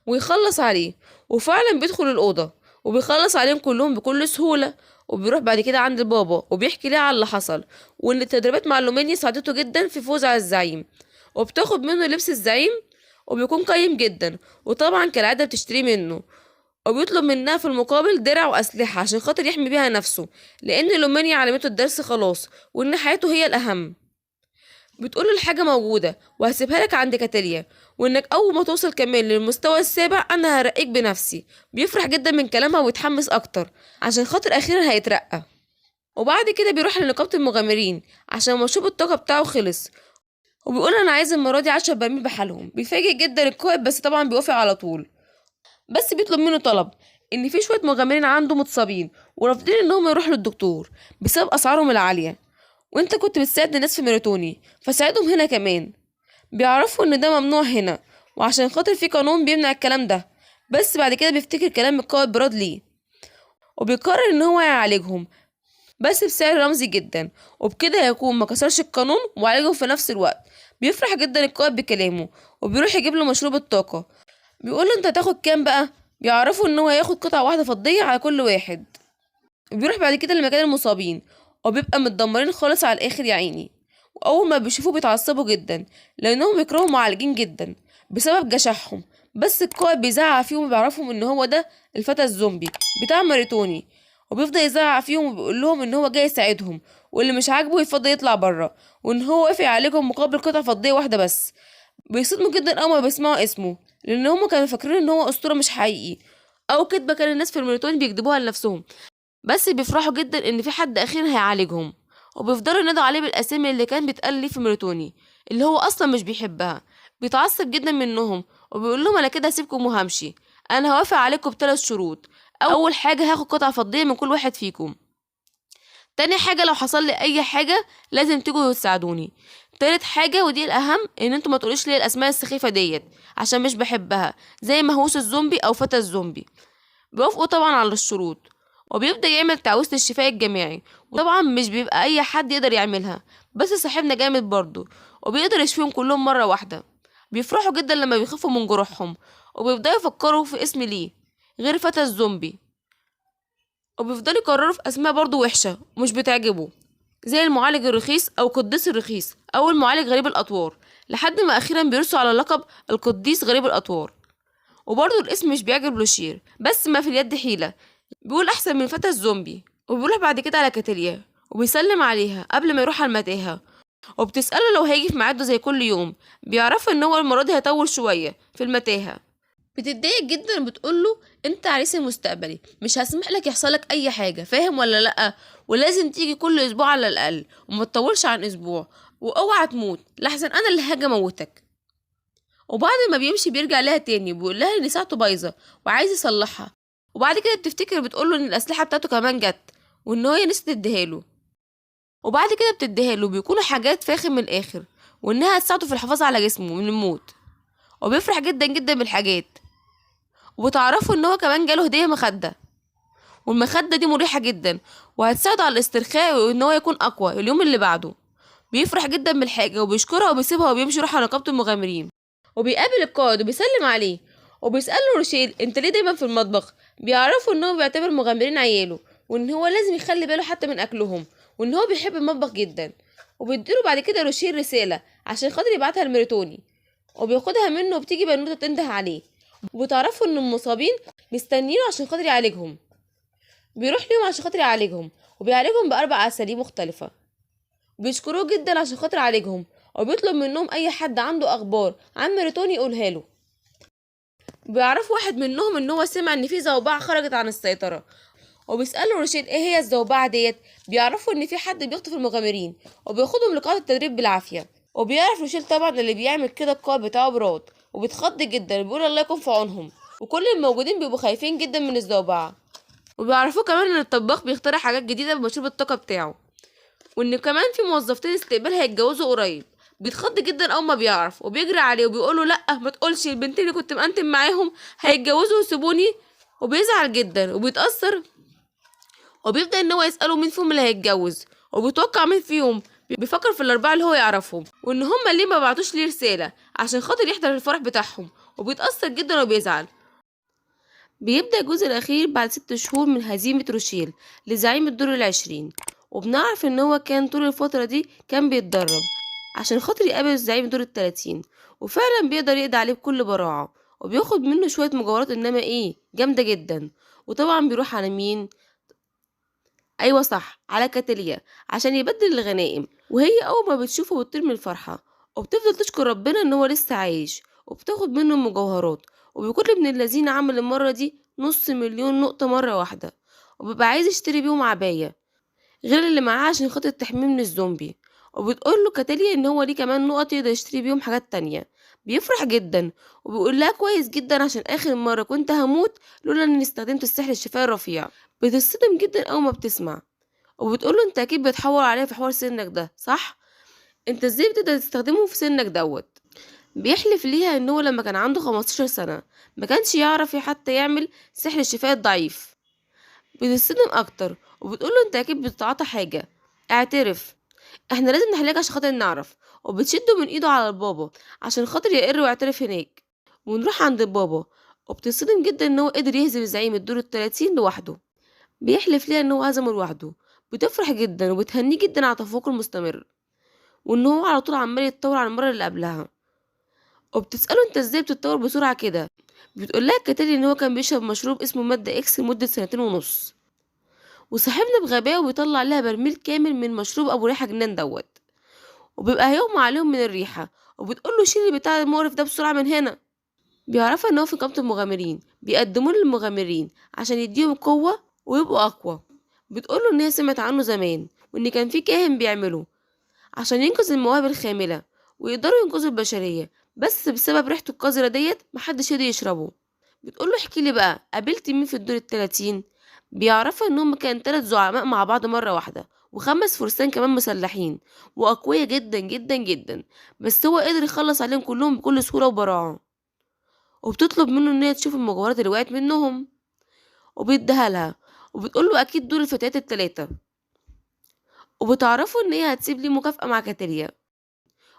ويخلص عليه. وفعلا بيدخل الأوضة وبيخلص عليهم كلهم بكل سهولة. وبيروح بعد كده عند بابا وبيحكي ليه على اللي حصل، وان التدريبات مع لومينيا ساعدته جدا في فوز على الزعيم. وبتاخد منه لبس الزعيم وبيكون قيم جدا، وطبعا كالعادة بتشتريه منه. وبيطلب منها في المقابل درع وأسلحة عشان خاطر يحمي بيها نفسه، لأن لومينيا علمته الدرس خلاص وإن حياته هي الأهم. بتقول الحاجة موجودة وهسيبها لك عند كاتاليا، وانك اول ما توصل كمان للمستوى السابع انا هرقيك بنفسي. بيفرح جدا من كلامها ويتحمس اكتر عشان خاطر اخيرا هيترقى. وبعد كده بيروح لنقابة المغامرين عشان مشروب الطاقة بتاعه خلص، وبيقول انا عايز المرة دي 10 برميل بحالهم. بيفاجئ جدا القائد بس طبعا بيوافق على طول، بس بيطلب منه طلب ان في شوية مغامرين عنده متصابين ورافضين انهم يروحوا للدكتور بسبب اسعارهم العالية، وانت كنت بتساعد الناس في ميراتوني فساعدهم هنا كمان. بيعرفوا ان ده ممنوع هنا وعشان خاطر في قانون بيمنع الكلام ده، بس بعد كده بيفتكر كلام القائد برادلي وبيقرر ان هو يعالجهم بس بسعر رمزي جدا، وبكده هيكون ما كسرش القانون وعالجهم في نفس الوقت. بيفرح جدا القائد بكلامه وبيروح يجيب له مشروب الطاقة. بيقول له انت هتاخد كام بقى؟ بيعرفوا ان هو هياخد قطعة واحدة فضية على كل واحد. بيروح بعد كده لمكان المصابين وبيبقى متدمرين خالص على الاخر يا عيني. واول ما بيشوفوه بيتعصبوا جدا لانهم بيكرهوا معالجين جدا بسبب جشعهم، بس القائد بيزعق فيهم وبيعرفهم ان هو ده الفتى الزومبي بتاع ماريتوني، وبيفضل يزعق فيهم وبيقول لهم ان هو جاي يساعدهم واللي مش عاجبه يفضل يطلع بره، وان هو وافق يعالجهم مقابل قطعة فضية واحدة بس. بيصدموا جدا اول ما بيسمعوا اسمه لان هم كانوا فاكرين ان هو اسطورة مش حقيقي او كدبة كان الناس في الماريتوني بيكدبوها لنفسهم، بس بيفرحوا جدا ان في حد اخيرا هيعالجهم. وبيفضلوا ينادوا عليه بالاسامي اللي كان بيتقال ليه في ميراتوني اللي هو اصلا مش بيحبها. بيتعصب جدا منهم وبيقول لهم انا كده هسيبكم وهمشي. انا هوافق عليكم بثلاث شروط. اول حاجه هاخد قطعه فضيه من كل واحد فيكم. تاني حاجه لو حصل لي اي حاجه لازم تيجوا وتساعدوني. تالت حاجه ودي الاهم ان انتوا ما تقولوش لي الاسماء السخيفه ديت عشان مش بحبها زي مهووس الزومبي او فتى الزومبي. بيوافقوا طبعا على الشروط وبيبدأ يعمل تعويذة الشفاء الجماعي، وطبعا مش بيبقى اي حد يقدر يعملها بس صاحبنا جامد برضه وبيقدر يشفيهم كلهم مرة واحدة. بيفرحوا جدا لما بيخافوا من جروحهم وبيبدأوا يفكروا في اسم ليه غير فتى الزومبي، وبيفضلوا يكرروا في اسماء برضه وحشة ومش بتعجبه زي المعالج الرخيص او قديس الرخيص او المعالج غريب الاطوار، لحد ما اخيرا بيرسوا على لقب القديس غريب الاطوار. وبرضه الاسم مش بيعجب لوشير بس ما في اليد حيلة، بيقول احسن من فتى الزومبي. وبيروح بعد كده على كاتاليا وبيسلم عليها قبل ما يروح على المتاهة وبتسأله لو هيجي في ميعاده زي كل يوم. بيعرفوا ان هو المرة دي هيطول شوية في المتاهة. بتتضايق جدا بتقوله انت عريس المستقبلي مش هسمح لك يحصلك اي حاجة، فاهم ولا لأ؟ ولازم تيجي كل اسبوع على الاقل وما تطولش عن اسبوع، واوعى تموت لحسن انا اللي هاجي اموتك. وبعد ما بيمشي بيرجع لها تاني وبيقول لها ان ساعته بايظه وعايز يصلحها. وبعد كده بتفتكر بتقوله ان الاسلحه بتاعته كمان جت وان هي نسيت تديهاله. وبعد كده بتديهاله بيكونوا حاجات فاخر من الاخر وانها هتساعده في الحفاظ على جسمه من الموت. وبيفرح جدا جدا بالحاجات. وبتعرفوا ان هو كمان جاله هدية مخدة، والمخدة دي مريحة جدا وهتساعده على الاسترخاء وان هو يكون اقوى اليوم اللي بعده. بيفرح جدا بالحاجة وبيشكرها وبيسيبها وبيمشي يروح على نقابة المغامرين. وبيقابل القائد وبيسلم عليه وبيسأله روشيل انت ليه دايما في المطبخ. بيعرفوا ان هو بيعتبر المغامرين عياله، وان هو لازم يخلي باله حتى من اكلهم، وان هو بيحب المطبخ جدا. وبيديله بعد كده روشيل رسالة عشان خاطر يبعتها لميريتوني، وبياخدها منه وبتيجي بنوتة تنده عليه. وبتعرفوا ان المصابين مستنيينه عشان خاطر يعالجهم. بيروح ليهم عشان خاطر يعالجهم، وبيعالجهم بأربع أساليب مختلفة. بيشكروه جدا عشان خاطر عالجهم، وبيطلب منهم أي حد عنده أخبار عن ميريتوني يقولها له. بيعرفوا واحد منهم ان هو سمع ان في زوبعة خرجت عن السيطرة، وبيسألوا روشيل ايه هي الزوبعة ديت. بيعرفوا ان في حد بيخطف المغامرين وبياخدهم لقاعة التدريب بالعافية. وبيعرف روشيل طبعا اللي بيعمل كده القائد بتاعه براد، وبيتخض جدا وبيقول الله يكون في عونهم. وكل الموجودين بيبقوا خايفين جدا من الزوبعة. وبيعرفوه كمان ان الطباخ بيخترع حاجات جديدة بمشروب الطاقة بتاعه، وان كمان في موظفتين استقبال هيتجوزوا قريب. بيتخض جدا اول ما بيعرف وبيجري عليه وبيقوله لا ما تقولش البنتين اللي كنت مقنتم معاهم هيتجوزوا ويسيبوني. وبيزعل جدا وبيتأثر، وبيبدأ ان هو يسأله مين فيهم اللي هيتجوز، وبيتوقع مين فيهم. بيفكر في الاربعه اللي هو يعرفهم، وان هما ليه ما بعتوش ليه رسالة عشان خاطر يحضر الفرح بتاعهم. وبيتأثر جدا وبيزعل. بيبدأ الجزء الأخير بعد 6 شهور من هزيمة روشيل لزعيم الدور العشرين. وبنعرف إن هو كان طول الفترة دي كان بيتدرب عشان خاطر يقابل زعيم دور ال30، وفعلا بيقدر يقضي عليه بكل براعة. وبياخد منه شوية مجوهرات إنما إيه جامدة جدا. وطبعا بيروح على مين؟ أيوة صح، على كاتاليا عشان يبدل الغنائم. وهي أول ما بتشوفه بتطير من الفرحة، وبتفضل تشكر ربنا إن هو لسه عايش، وبتاخد منه المجوهرات. وبيكون ابن الذين عمل المرة دي 500,000 نقطة مرة واحدة، وبيبقى عايز يشتري بيهم عباية غير اللي معاه عشان خاطر تحميه من الزومبي. وبتقول له كاتاليا ان هو ليه كمان نقط يقدر يشتري بيهم حاجات تانية. بيفرح جدا وبيقول لها كويس جدا عشان اخر مرة كنت هموت لولا اني استخدمت السحر الشفاء الرفيع. بتصدم جدا اول ما بتسمع، وبتقول له انت اكيد بتحور عليا في حوار سنك ده صح؟ انت ازاي بتقدر تستخدمه في سنك دوت؟ بيحلف ليها ان هو لما كان عنده 15 سنة ما كانش يعرف حتى يعمل سحر الشفاء الضعيف. بتتصدم اكتر وبتقول له انت اكيد بتتعاطى حاجة، اعترف، احنا لازم نحلك عشان خاطر نعرف. وبتشده من ايده على البابا عشان خاطر يقر ويعترف هناك. ونروح عند البابا، وبتصدم جدا ان هو قدر يهزم زعيم الدور ال30 لوحده. بيحلف ليها ان هو هزمه لوحده. بتفرح جدا وبتهنيه جدا على تفوقه المستمر، وان هو على طول عمال يتطور عن المره اللي قبلها. وبتسأله انت ازاي بتتطور بسرعه كده. بتقول لها كاتالي ان هو كان بيشرب مشروب اسمه مادة اكس لمدة 2.5 سنين، وصاحبنا بغباء ويطلع لها برميل كامل من مشروب ابو ريحه جنان دوت. وبيبقى هيغمى عليهم من الريحه. وبتقول له شيل البتاع المقرف ده بسرعه من هنا. بيعرفها ان هو في نقابه المغامرين بيقدموه للمغامرين عشان يديهم قوه ويبقوا اقوى. بتقول له ان هي سمعت عنه زمان، وان كان في كاهن بيعمله عشان ينقذ المواهب الخامله ويقدروا ينقذوا البشريه، بس بسبب ريحته القذرة ديت محدش يقدر يشربه. بتقوله احكي لي بقى قابلت مين في الدور ال30. بيعرفوا ان هم كان 3 زعماء مع بعض مرة واحدة، و5 فرسان كمان مسلحين واقوياء جدا جدا جدا، بس هو قدر يخلص عليهم كلهم بكل سهولة وبراعة. وبتطلب منه ان هي تشوف المجوهرات اللي وقعت منهم، وبيديها لها. وبتقوله اكيد دول الفتيات ال3. وبتعرفوا ان هي هتسيب لي مكافأة مع كاتاليا،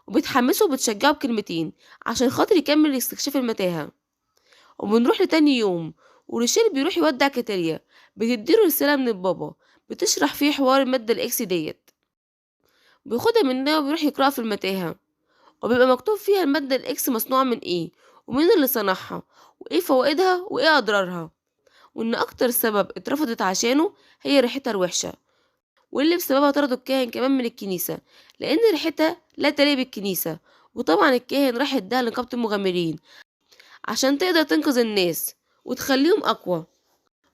وبتحمسه وبتشجعه بكلمتين عشان خاطر يكمل استكشاف المتاهة. وبنروح لتاني يوم، وريشيل بيروح يودع كاتاليا. بتديله رسالة من البابا بتشرح فيه حوار المادة الإكس ديت. بياخدها منها وبيروح يقرأها في المتاهة، وبيبقى مكتوب فيها المادة الإكس مصنوعة من إيه، ومين اللي صنعها، وإيه فوائدها وإيه أضرارها، وإن أكتر سبب اترفضت عشانه هي ريحتها الوحشة، واللي بسببها طردوا الكاهن كمان من الكنيسة لأن ريحتها لا تليق بالكنيسة. وطبعا الكاهن راح اداها لنقابة المغامرين عشان تقدر تنقذ الناس وتخليهم أقوى.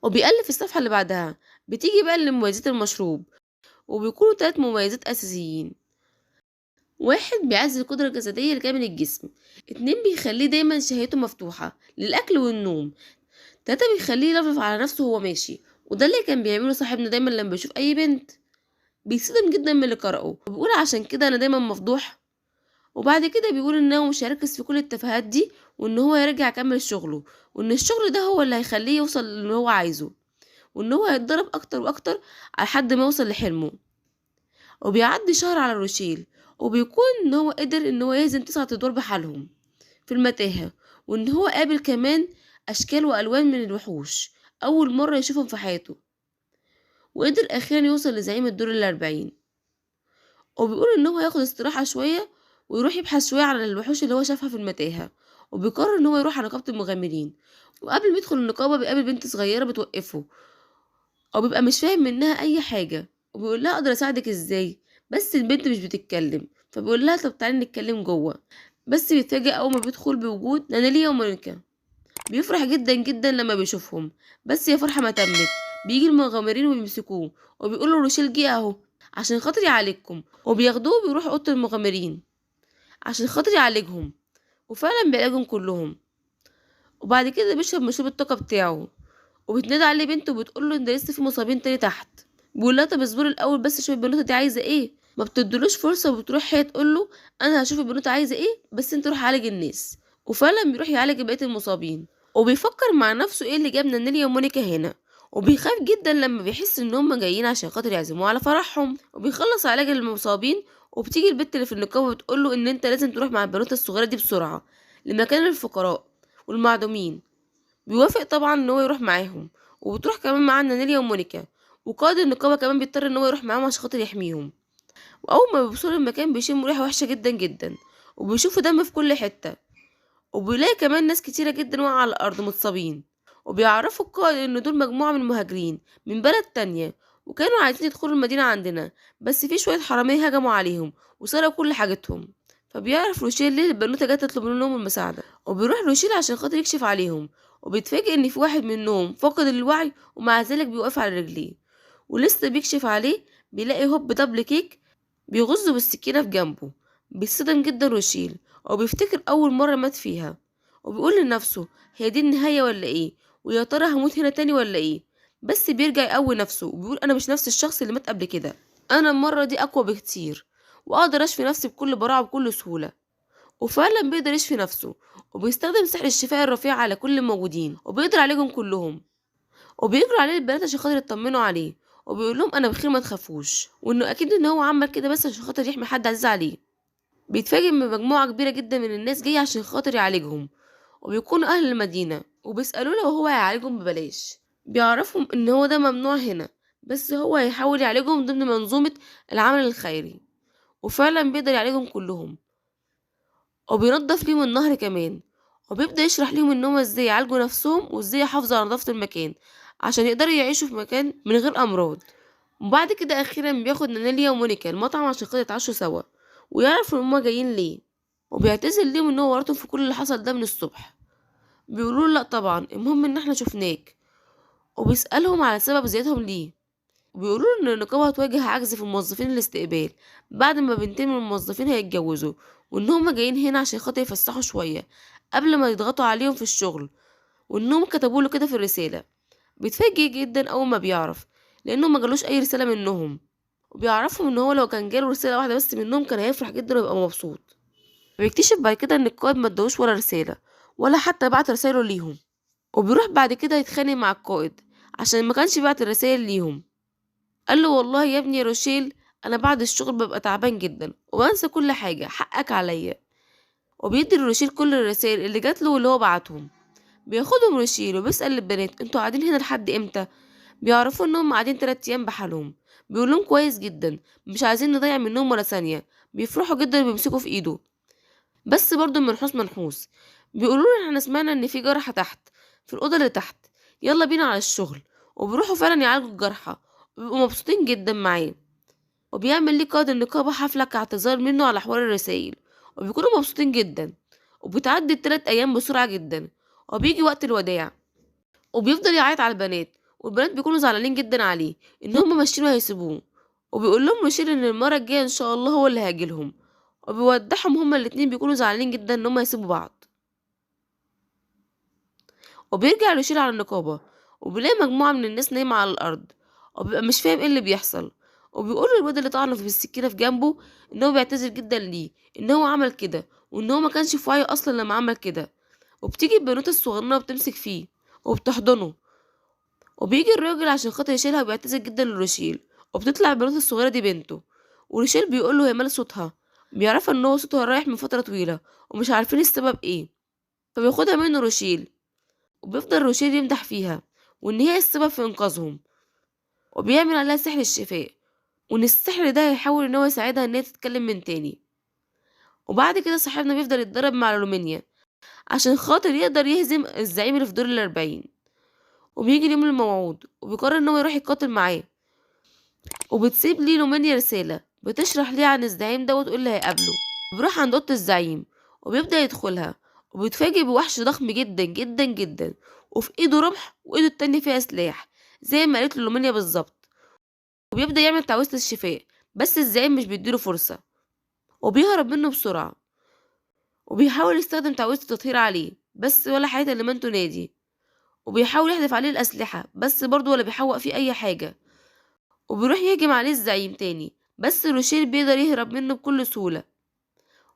وبيألف الصفحة اللي بعدها بتيجي بقى لمميزات المشروب، وبيكونوا 3 مميزات أساسيين. 1 بيعزز القدرة الجسدية لكامل الجسم. 2 بيخليه دايما شهيته مفتوحة للأكل والنوم. 3 بيخليه يلفلف على نفسه وهو ماشي، وده اللي كان بيعمله صاحبنا دايما لما بيشوف أي بنت. بيصدم جدا من اللي قرأه وبيقول عشان كده أنا دايما مفضوح. وبعد كده بيقول ان هو مش هيركز في كل التفاهات دي، وان هو يرجع يكمل شغله، وان الشغل ده هو اللي هيخليه يوصل اللي هو عايزه، وان هو هيتدرب اكتر واكتر على لحد ما يوصل لحلمه. وبيعدي شهر على روشيل، وبيكون ان هو قدر ان هو يهزم 9 ادوار بحالهم في المتاهة، وان هو قابل كمان اشكال والوان من الوحوش اول مرة يشوفهم في حياته، وقدر اخيرا يوصل لزعيم الدور ال40. وبيقول ان هو ياخد استراحة شوية ويروح يبحث شوية عن الوحوش اللي هو شافها في المتاهة، وبيقرر ان هو يروح على نقابة المغامرين. وقبل ما يدخل النقابة بيقابل بنت صغيرة بتوقفه، او بيبقى مش فاهم منها اي حاجة، وبيقول لها اقدر اساعدك ازاي، بس البنت مش بتتكلم، فبيقول لها طب تعالي نتكلم جوه. بس بيتفاجئ اول ما بيدخل بوجود ناناليا ومونيكا. بيفرح جدا جدا لما بيشوفهم، بس يا فرحة ما تمت، بيجي المغامرين وبيمسكوه، وبيقولوا روشيل جه اهو عشان خاطر يعالجكم، وبياخدوه وبيروحوا اوضه المغامرين عشان خاطر يعالجهم، وفعلا بيعالجهم كلهم. وبعد كده بيشرب مشروب الطاقة بتاعه، وبتنادي عليه بنته وبتقوله ان لسه في مصابين تاني تحت. بيقول لها طب اصبري الاول بس شوفي البنوته دي عايزه ايه. ما بتدلوش فرصه، وبتروح هي تقوله انا هشوف البنوته عايزه ايه، بس انت روح عالج الناس. وفعلا بيروح يعالج بقيه المصابين، وبيفكر مع نفسه ايه اللي جاب نانيليا ومونيكا هنا، وبيخاف جدا لما بيحس ان هم جايين عشان خاطر يعزموه على فرحهم. وبيخلص علاج المصابين، وبتيجي البت اللي في النقابه وتقوله ان انت لازم تروح مع البنوته الصغيره دي بسرعه لمكان الفقراء والمعدومين. بيوافق طبعا ان هو يروح معاهم، وبتروح كمان معانا نيليا ومونيكا، وقائد النقابة كمان بيضطر ان هو يروح معاهم عشان خاطر يحميهم. واول ما بيوصلوا المكان بيشموا ريحة وحشة جدا جدا، وبيشوفوا دم في كل حتة، وبيلاقي كمان ناس كتيرة جدا واقعة على الارض متصابين. وبيعرفوا القائد ان دول مجموعة من المهاجرين من بلد تانية، وكانوا عايزين يدخلوا المدينة عندنا، بس في شوية حرامية هجموا عليهم وسرقوا كل حاجتهم. فبيعرف روشيل ليه البنوتة جت تطلب منهم المساعدة، وبيروح روشيل عشان خاطر يكشف عليهم، وبيتفاجئ ان في واحد منهم فاقد الوعي ومع ذلك بيوقف على رجليه. ولسه بيكشف عليه بيلاقي هوب دبل كيك بيغزه بالسكينة في جنبه. بيصدم جدا روشيل، وبيفتكر أول مرة مات فيها، وبيقول لنفسه هي دي النهاية ولا ايه، ويا ترى هموت هنا تاني ولا ايه. بس بيرجع يقوي نفسه وبيقول انا مش نفس الشخص اللي مات قبل كده، انا المرة دي اقوى بكتير، واقدر اشفي نفسي بكل براعة وبكل سهولة. وفعلا بيقدر يشفي نفسه، وبيستخدم سحر الشفاء الرفيع على كل الموجودين، وبيقدر عليهم كلهم. وبيجروا عليه البنات عشان خاطر يطمنوا عليه، وبيقول لهم انا بخير ما تخافوش، وانه اكيد ان هو عمل كده بس عشان خاطر يحمي حد عزيز عليه. بيتفاجئ من مجموعة كبيرة جدا من الناس جاية عشان خاطر يعالجهم، وبيكونوا أهل المدينة، وبيسألوه لو هو هيعالجهم ببلاش. بيعرفهم إن هو ده ممنوع هنا، بس هو هيحاول يعالجهم ضمن منظومة العمل الخيري. وفعلا بيقدر يعالجهم كلهم، وبينضف ليهم النهر كمان، وبيبدأ يشرح ليهم إن هما ازاي يعالجوا نفسهم وازاي يحافظوا على نظافة المكان عشان يقدروا يعيشوا في مكان من غير أمراض. وبعد كده أخيرا بياخد نانيليا ومونيكا المطعم عشان خاطر يتعشوا سوا، ويعرفوا إن هما جايين ليه، وبيعتذر ليهم ان هو ورطهم في كل اللي حصل ده من الصبح. بيقولوا لا طبعا المهم ان احنا شفناك، وبيسألهم على سبب زيارتهم ليه. وبيقولوا ان النقابة هتواجه عجز في موظفين الاستقبال بعد ما بنتين من الموظفين هيتجوزوا، وان هما جايين هنا عشان خاطر يفسحوا شوية قبل ما يضغطوا عليهم في الشغل، وانهم كتبوا له كده في الرسالة. بيتفاجئ جدا اول ما بيعرف، لانه ما جالوش اي رسالة منهم. وبيعرفهم ان هو لو كان جاله رسالة واحدة بس منهم كان هيفرح جدا ويبقى مبسوط. بيكتشف بعد كده ان القائد ما اداهوش ولا رسالة، ولا حتى بعت رسايله ليهم. وبيروح بعد كده يتخانق مع القائد عشان ما كانش بعت الرسائل ليهم. قال له والله يا ابني يا روشيل، انا بعد الشغل ببقى تعبان جدا وبنسى كل حاجة، حقك عليا. وبيدي لروشيل كل الرسائل اللي جات له واللي هو بعتهم. بياخدهم روشيل وبيسأل البنات انتوا قاعدين هنا لحد امتى. بيعرفوا انهم قاعدين 3 ايام بحالهم. بيقول لهم كويس جدا، مش عايزين نضيع منهم ولا ثانية. بيفرحوا جدا وبيمسكوا في ايده، بس برضو المنحوس منحوس. بيقولوا له احنا سمعنا ان في جرحى تحت في الاوضه اللي تحت، يلا بينا على الشغل. وبيروحوا فعلا يعالجوا الجرحى، وبيبقوا مبسوطين جدا معاه. وبيعمل ليه قائد النقابه حفله كاعتذار منه على حوار الرسايل، وبيكونوا مبسوطين جدا. وبتعدي ال3 ايام بسرعه جدا، وبيجي وقت الوداع، وبيفضل يعيط على البنات، والبنات بيكونوا زعلانين جدا عليه ان هم ماشيين وهيسيبوه. وبيقول لهم مشير ان المره الجايه ان شاء الله هو اللي هيجيلهم، وبيودعهم هما الاتنين بيكونوا زعلانين جدا ان هما يسيبوا بعض. وبيرجع يشيل على النقابة، وبيلاقي مجموعة من الناس نايمة على الأرض، وبيبقى مش فاهم ايه اللي بيحصل. وبيقول للواد اللي طعنه في السكينة في جنبه إن هو بيعتذر جدًا ليه، إن هو عمل كده، وإن هو ما كانش في وعيه أصلًا لمّا عمل كده. وبتيجي البنوتة الصغننة وبتمسك فيه وبتحضنه، وبيجي الراجل عشان خاطر يشيلها وبيعتذر جدًا لروشيل، وبتطلع البنوتة الصغيرة دي بنته. وروشيل بيقول له هي مال صوتها، بيعرفها إن هو صوتها رايح من فترة طويلة ومش عارفين السبب إيه، فبياخدها منه روشيل، وبيفضل روشيل يمدح فيها وإن هي السبب في إنقاذهم، وبيعمل عليها سحر الشفاء، وإن السحر ده هيحاول إن هو يساعدها إن هي تتكلم من تاني. وبعد كده صاحبنا بيفضل يتدرب مع لومينيا عشان خاطر يقدر يهزم الزعيم اللي في دور ال40. وبيجي اليوم الموعود وبيقرر إن هو يروح يقاتل معاه، وبتسيب ليه لومينيا رسالة بتشرح ليه عن الزعيم ده وتقول اللي هيقابله. بيروح عند أوضة الزعيم وبيبدأ يدخلها، وبيتفاجئ بوحش ضخم جدا جدا جدا، وفي ايده رمح وايده التانية فيها سلاح زي ما قالت له لومينيا بالظبط. وبيبدأ يعمل تعويذة الشفاء، بس الزعيم مش بيديله فرصة وبيهرب منه بسرعة، وبيحاول يستخدم تعويذة التطهير عليه بس ولا حياة لمن تنادي، وبيحاول يحدف عليه الأسلحة بس برضه ولا بيحوق فيه أي حاجة. وبيروح يهجم عليه الزعيم تاني بس روشيل بيقدر يهرب منه بكل سهولة،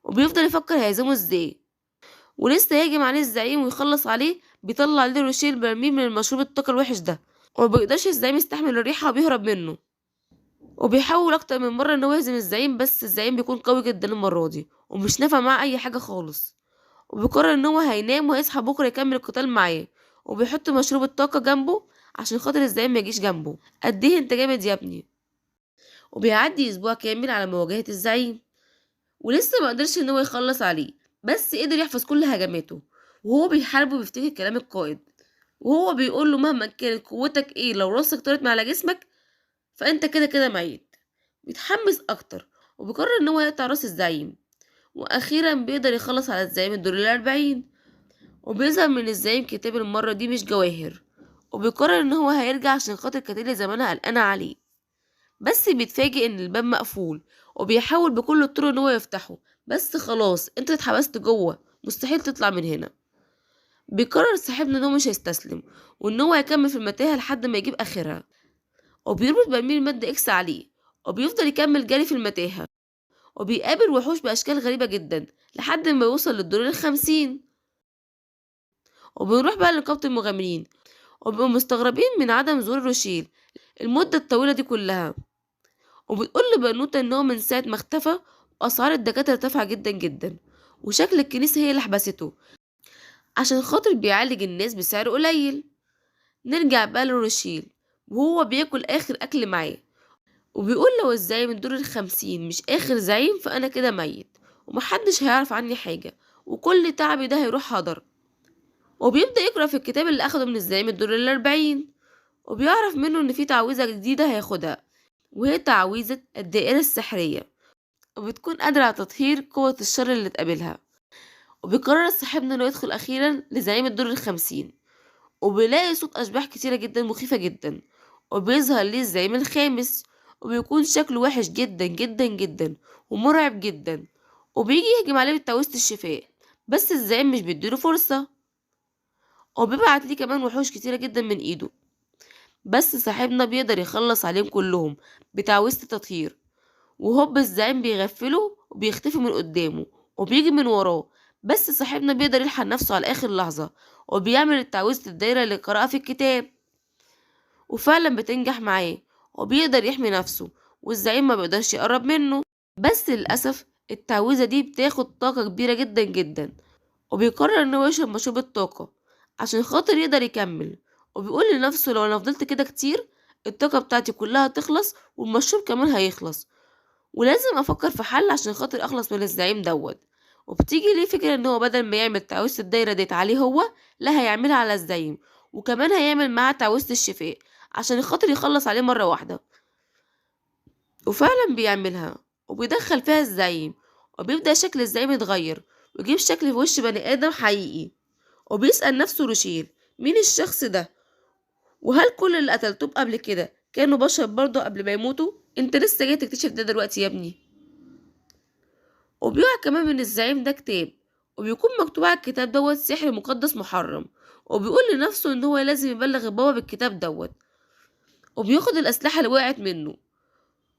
وبيفضل يفكر هيهزمه ازاي. ولسه يهجم عليه الزعيم ويخلص عليه بيطلع عليه روشيل برميل من المشروب الطاقة الوحش ده، ومبيقدرش الزعيم يستحمل الريحة وبيهرب منه. وبيحاول أكتر من مرة إن هو يهزم الزعيم بس الزعيم بيكون قوي جدا المرة دي ومش نافع معاه أي حاجة خالص. وبيقرر إن هو هينام وهيصحى بكرة يكمل القتال معاه، وبيحط مشروب الطاقة جنبه عشان خاطر الزعيم ميجيش جنبه. قد ايه انت جامد يا ابني. وبيعدي أسبوع كامل على مواجهة الزعيم ولسه ما قدرش إن هو يخلص عليه، بس قدر يحفظ كل هجماته. وهو بيحاربه بيفتكر كلام القائد وهو بيقول له مهما كانت قوتك ايه لو راسك طارت من على جسمك فانت كده كده ميت. بيتحمس اكتر وبيقرر ان هو يقطع راس الزعيم، واخيرا بيقدر يخلص على الزعيم الدور ال40. وبيظهر من الزعيم كتاب المرة دي مش جواهر، وبيقرر ان هو هيرجع عشان خاطر كانت زمانها قلقانة عليه، بس بيتفاجئ ان الباب مقفول وبيحاول بكل الطرق ان هو يفتحه، بس خلاص انت اتحبست جوه مستحيل تطلع من هنا. بيقرر صاحبنا ان هو مش هيستسلم وان هو هيكمل في المتاهة لحد ما يجيب اخرها، وبيربط برميل مادة اكس عليه وبيفضل يكمل جري في المتاهة، وبيقابل وحوش بأشكال غريبة جدا لحد ما يوصل للدور ال50. وبنروح بقى لنقابة المغامرين وبيبقوا مستغربين من عدم ظهور روشيل المدة الطويلة دي كلها، وبتقول لبنوتة ان هو من ساعة ما اختفى وأسعار الدكاترة ارتفع جدا جدا، وشكل الكنيسة هي اللي حبسته عشان خاطر بيعالج الناس بسعر قليل. نرجع بقى لروشيل وهو بياكل آخر أكل معاه، وبيقول لو الزعيم الدور ال50 مش آخر زعيم فأنا كده ميت ومحدش هيعرف عني حاجة وكل تعبي ده هيروح هدر. وبيبدأ يقرأ في الكتاب اللي أخده من الزعيم الدور ال40، وبيعرف منه إن في تعويذة جديدة هياخدها وهي تعويذة الدائرة السحرية، وبتكون قادرة على تطهير قوة الشر اللي تقابلها. وبيقرر صاحبنا إنه يدخل أخيرا لزعيم الدور ال50، وبيلاقي صوت أشباح كتيرة جدا مخيفة جدا، وبيظهر ليه الزعيم الخامس وبيكون شكله وحش جدا جدا جدا ومرعب جدا، وبيجي يهجم عليه بتعويذة الشفاء بس الزعيم مش بيديله فرصة، وبيبعت ليه كمان وحوش كتيرة جدا من ايده، بس صاحبنا بيقدر يخلص عليهم كلهم بتعويذة التطهير. وهوب الزعيم بيغفله وبيختفي من قدامه وبيجي من وراه، بس صاحبنا بيقدر يلحق نفسه على آخر لحظة وبيعمل التعويذة الدايرة اللي قرأها في الكتاب، وفعلا بتنجح معاه وبيقدر يحمي نفسه والزعيم ما بيقدرش يقرب منه. بس للأسف التعويذة دي بتاخد طاقة كبيرة جدا جدا، وبيقرر انه يشرب مشروب الطاقة عشان خاطر يقدر يكمل، وبيقول لنفسه لو انا فضلت كده كتير الطاقة بتاعتي كلها هتخلص والمشروب كمان هيخلص، ولازم افكر في حل عشان خاطر اخلص من الزعيم دوت. وبتيجي ليه فكرة ان هو بدل ما يعمل تعويذة الدايرة ديت عليه هو، لا هيعملها على الزعيم وكمان هيعمل معاه تعويذة الشفاء عشان خاطر يخلص عليه مرة واحدة. وفعلا بيعملها وبيدخل فيها الزعيم، وبيبدأ شكل الزعيم يتغير ويجيب شكل في وش بني آدم حقيقي، وبيسأل نفسه روشيل مين الشخص ده، وهل كل اللي قتلتهم قبل كده كانوا بشر برضه قبل ما يموتوا؟ انت لسه جاي تكتشف ده دلوقتي يا ابني. وبيقع كمان من الزعيم ده كتاب، وبيكون مكتوب على الكتاب دوت سحر مقدس محرم، وبيقول لنفسه ان هو لازم يبلغ البابا بالكتاب دوت، وبياخد الأسلحة اللي وقعت منه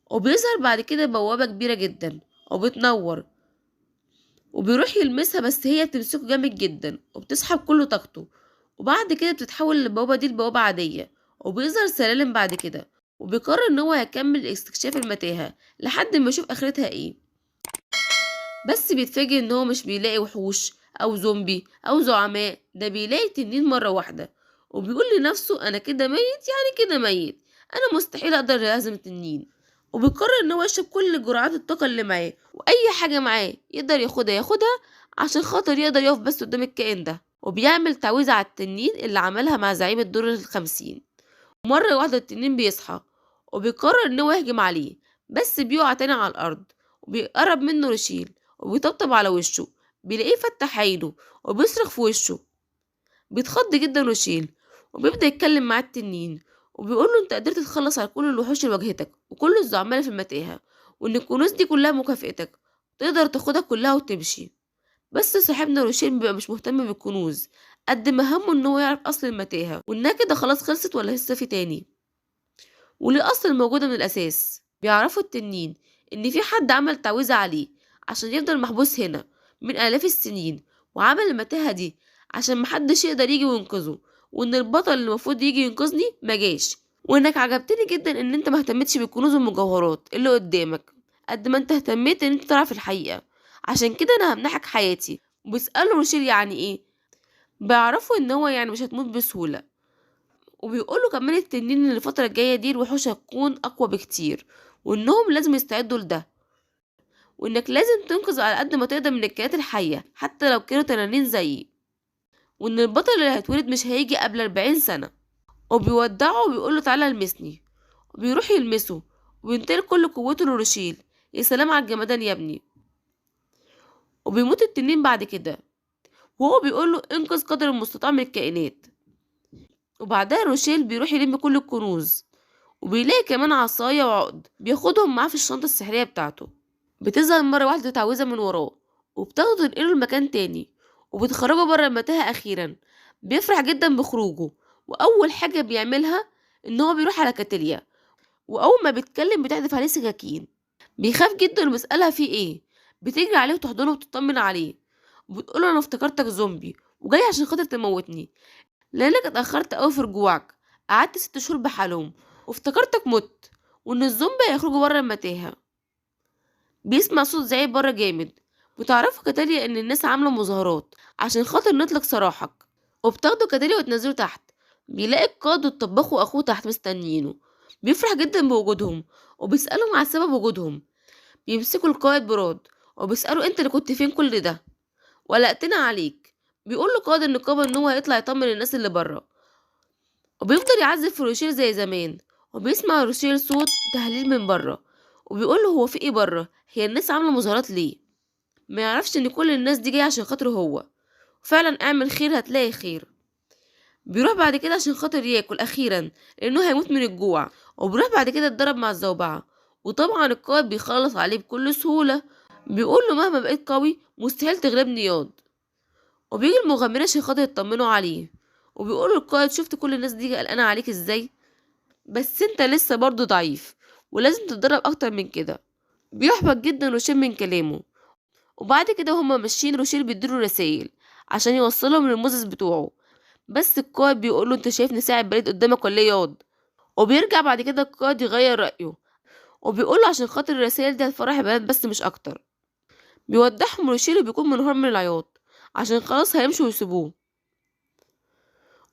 وبيظهر بعد كده بوابة كبيرة جدا وبتنور، وبيروح يلمسها بس هي بتمسكه جامد جدا وبتسحب كل طاقته. وبعد كده بتتحول البوابة دي لبوابة عادية، وبيظهر سلالم بعد كده، وبيقرر ان هو هيكمل استكشاف المتاهة لحد ما يشوف اخرتها ايه. بس بيتفاجئ ان هو مش بيلاقي وحوش او زومبي او زعماء، ده بيلاقي تنين مرة واحدة، وبيقول لنفسه انا كده ميت، يعني كده ميت، انا مستحيل اقدر اهزم التنين. وبيقرر ان هو يشرب كل جرعات الطاقة اللي معاه، واي حاجة معاه يقدر ياخدها عشان خاطر يقدر يقف بس قدام الكائن ده. وبيعمل تعويذة على التنين اللي عملها مع زعيم الدور ال50. مرة واحدة التنين بيصحى، وبيقرر ان هو يهجم عليه، بس بيقع تاني على الارض. وبيقرب منه روشيل وبيطبطب على وشه، بيلاقيه فتح عينه وبيصرخ في وشه. بيتخض جدا روشيل، وبيبدأ يتكلم مع التنين، وبيقول له انت قدرت تخلص على كل الوحوش اللي واجهتك وكل الزعماء اللي في المتاهة، وان الكنوز دي كلها مكافئتك، تقدر تاخدها كلها وتمشي. بس صاحبنا روشيل بيبقى مش مهتم بالكنوز قد ما همه ان هو يعرف اصل المتاهة، وانها كده خلاص خلصت ولا لسه في تاني، وليه اصلا موجودة من الاساس. بيعرفوا التنين ان في حد عمل تعويذة عليه عشان يفضل محبوس هنا من الاف السنين، وعمل المتاهة دي عشان محدش يقدر يجي وينقذه، وان البطل اللي المفروض يجي ينقذني مجاش. وانك عجبتني جدا ان انت مهتمتش بالكنوز والمجوهرات اللي قدامك قد ما انت اهتميت ان انت تعرف الحقيقة، عشان كده انا همنحك حياتي. وبيسأله روشيل يعني ايه، بيعرفوا ان هو يعني مش هتموت بسهولة. وبيقولوا كمان التنين ان الفترة الجاية دي الوحوش هتكون اقوى بكتير، وانهم لازم يستعدوا لده، وانك لازم تنقذ على قد ما تقدر من الكائنات الحية حتى لو كانوا تنانين زيي، وان البطل اللي هيتولد مش هيجي قبل 40 سنة. وبيودعه وبيقوله تعالى المسني، وبيروح يلمسه وبينتقل كل قوته لروشيل. يا سلام على الجمدان يا ابني. وبيموت التنين بعد كده، وهو بيقوله انقذ قدر المستطاع من الكائنات. وبعدها روشيل بيروح يلم كل الكنوز، وبيلاقي كمان عصاية وعقد بياخدهم معاه في الشنطة السحرية بتاعته. بتظهر مرة واحدة تعويذة من وراه، وبتاخده تنقله لمكان تاني، وبتخرجه برا المتاهة أخيرا. بيفرح جدا بخروجه، وأول حاجة بيعملها إن هو بيروح على كاتيليا، وأول ما بيتكلم بتحدف عليه سكاكين. بيخاف جدا وبيسألها فيه ايه، بتجري عليه وتحضنه وتطمن عليه، وبتقوله أنا افتكرتك زومبي وجاي عشان خاطر تموتني، لأنك اتأخرت أوي في رجوعك، قعدت 6 شهور بحالهم، وافتكرتك مت، وإن الزومبي هيخرجوا برا المتاهة. بيسمع صوت زعيق برا جامد. بتعرفوا كاتاليا ان الناس عامله مظاهرات عشان خاطر نطلق سراحك، وبتاخدوا كاتاليا وتنزلوا تحت. بيلاقي القائد والطباخ واخوه تحت مستنيينه. بيفرح جدا بوجودهم، وبيسألهم على سبب وجودهم. بيمسكوا القائد براد، وبيسألوا انت اللي كنت فين كل ده ولا قتنا عليك. بيقول له قائد النقابة ان هو هيطلع يطمن الناس اللي برا، وبيفضل يعذب في روشيل زي زمان. وبيسمع روشيل صوت تهليل من برا، وبيقول له هو في ايه برا، هي الناس عامله مظاهرات ليه؟ ما يعرفش ان كل الناس دي جايه عشان خاطره هو. فعلا اعمل خير هتلاقي خير. بيروح بعد كده عشان خاطر ياكل اخيرا لانه هيموت من الجوع. وبيروح بعد كده اتدرب مع الزوبعة، وطبعا القائد بيخلص عليه بكل سهولة. بيقول له مهما بقيت قوي مستحيل تغلبني ياض. وبيجي المغامرين عشان خاطر يطمنوا عليه، وبيقولوا القائد شفت كل الناس دي قلقانة عليك ازاي، بس انت لسه برضه ضعيف ولازم تتدرب اكتر من كده. بيحبط جدا روشيل من كلامه. وبعد كده هما ماشيين روشيل بيديله رسايل عشان يوصلهم للموزس بتوعه، بس القائد بيقوله انت شايفني ساعد بريد قدامك ولا ايه ياض. وبيرجع بعد كده القائد يغير رأيه، وبيقوله عشان خاطر الرسائل دي هتفرح البنات بس مش اكتر. بيودعهم روشيل وبيكون منهار من العياط عشان خلاص هيمشوا ويسيبوه.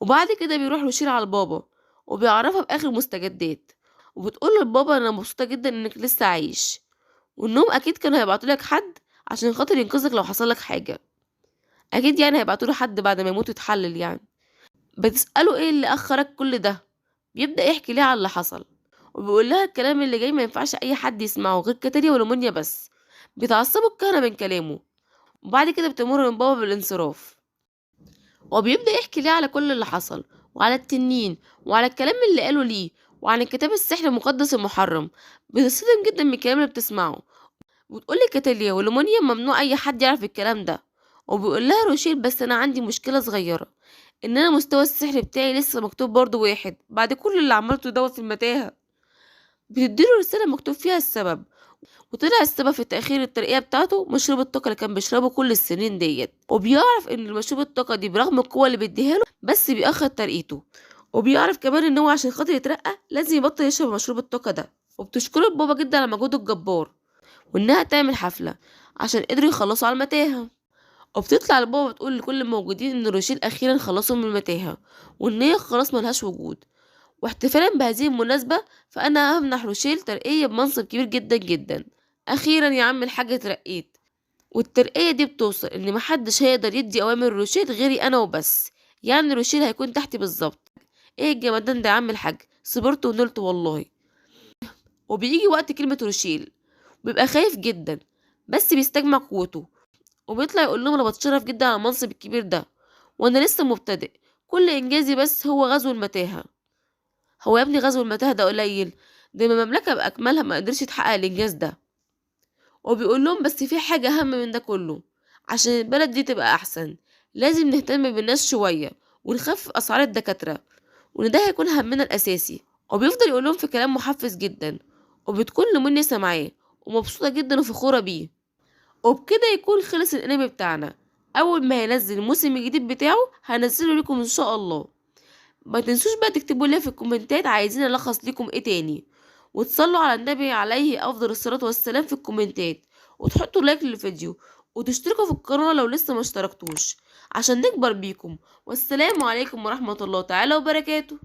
وبعد كده بيروح روشيل على البابا، وبيعرفها بآخر مستجدات، وبتقول للبابا انا مبسوطة جدا انك لسه عايش، وانهم اكيد كانوا هيبعتولك حد عشان خاطر ينقذك لو حصلك حاجة. اكيد يعني هيبعتوله حد بعد ما يموت يتحلل يعني. بتسأله ايه اللي اخرك كل ده، بيبدأ يحكي ليها على اللي حصل، وبيقول لها الكلام اللي جاي ما ينفعش اي حد يسمعه غير كاتاريا ولومونيا بس. بيتعصبوا الكهنة من كلامه، وبعد كده بتمر من بابا بالانصراف. وبيبدأ يحكي ليها على كل اللي حصل، وعلى التنين، وعلى الكلام اللي قاله ليه، وعن الكتاب السحر المقدس المحرم. بتصدم جدا من الكلام اللي بتسمعه، وتقول لي كاتاليا ولومونيا ممنوع اي حد يعرف الكلام ده. وبيقول لها روشيل بس انا عندي مشكلة صغيرة، ان انا مستوى السحر بتاعي لسه مكتوب برضو 1 بعد كل اللي عملته دوت في المتاهة. بتديله رسالة مكتوب فيها السبب. وطلع السبب في تأخير الترقية بتاعته مشروب الطاقة اللي كان بيشربه كل السنين ديت، وبيعرف ان مشروب الطاقة دي برغم القوة اللي بيديها له بس بيأخر ترقيته. وبيعرف كمان ان هو عشان خاطر يترقى لازم يبطل يشرب مشروب الطاقة ده. وبتشكره بابا جدا على مجهوده الجبار، وانها تعمل حفلة عشان قدروا يخلصوا على المتاهة. وبتطلع لبابا بتقول لكل الموجودين ان روشيل اخيرا خلصوا من المتاهة، وان هي خلاص ملهاش وجود. واحتفالا بهذه المناسبة فأنا همنح روشيل ترقية بمنصب كبير جدا جدا. أخيرا يا عم الحاج اترقيت، والترقية دي بتوصل إن محدش هيقدر يدي أوامر روشيل غيري أنا وبس. يعني روشيل هيكون تحتي بالظبط. ايه الجمدان ده يا عم الحاج، صبرت ونلت والله. وبيجي وقت كلمة روشيل بيبقى خايف جدا، بس بيستجمع قوته وبيطلع يقول لهم أنا بتشرف جدا على المنصب الكبير ده، وأنا لسه مبتدئ. كل إنجازي بس هو غزو المتاهة. هو يا ابني غزو المتاهة ده قليل؟ ده المملكة بأكملها ما قدرش تحقق الإنجاز ده. وبيقول لهم بس في حاجة أهم من ده كله، عشان البلد دي تبقى أحسن لازم نهتم بالناس شوية ونخفف أسعار الدكاترة، وإن ده هيكون همنا الأساسي. وبيفضل يقول لهم في كلام محفز جدا، وبتكون لمني سامعاه ومبسوطة جدا وفخورة بيه. وبكده يكون خلص الانمي بتاعنا. أول ما ينزل الموسم الجديد بتاعه هنزله لكم إن شاء الله. ما تنسوش بقى تكتبوا لي في الكومنتات عايزين الخص لكم ايه تاني، وتصلوا على النبي عليه افضل الصلاة والسلام في الكومنتات، وتحطوا لايك للفيديو، وتشتركوا في القناة لو لسه ما اشتركتوش عشان نكبر بيكم. والسلام عليكم ورحمة الله تعالى وبركاته.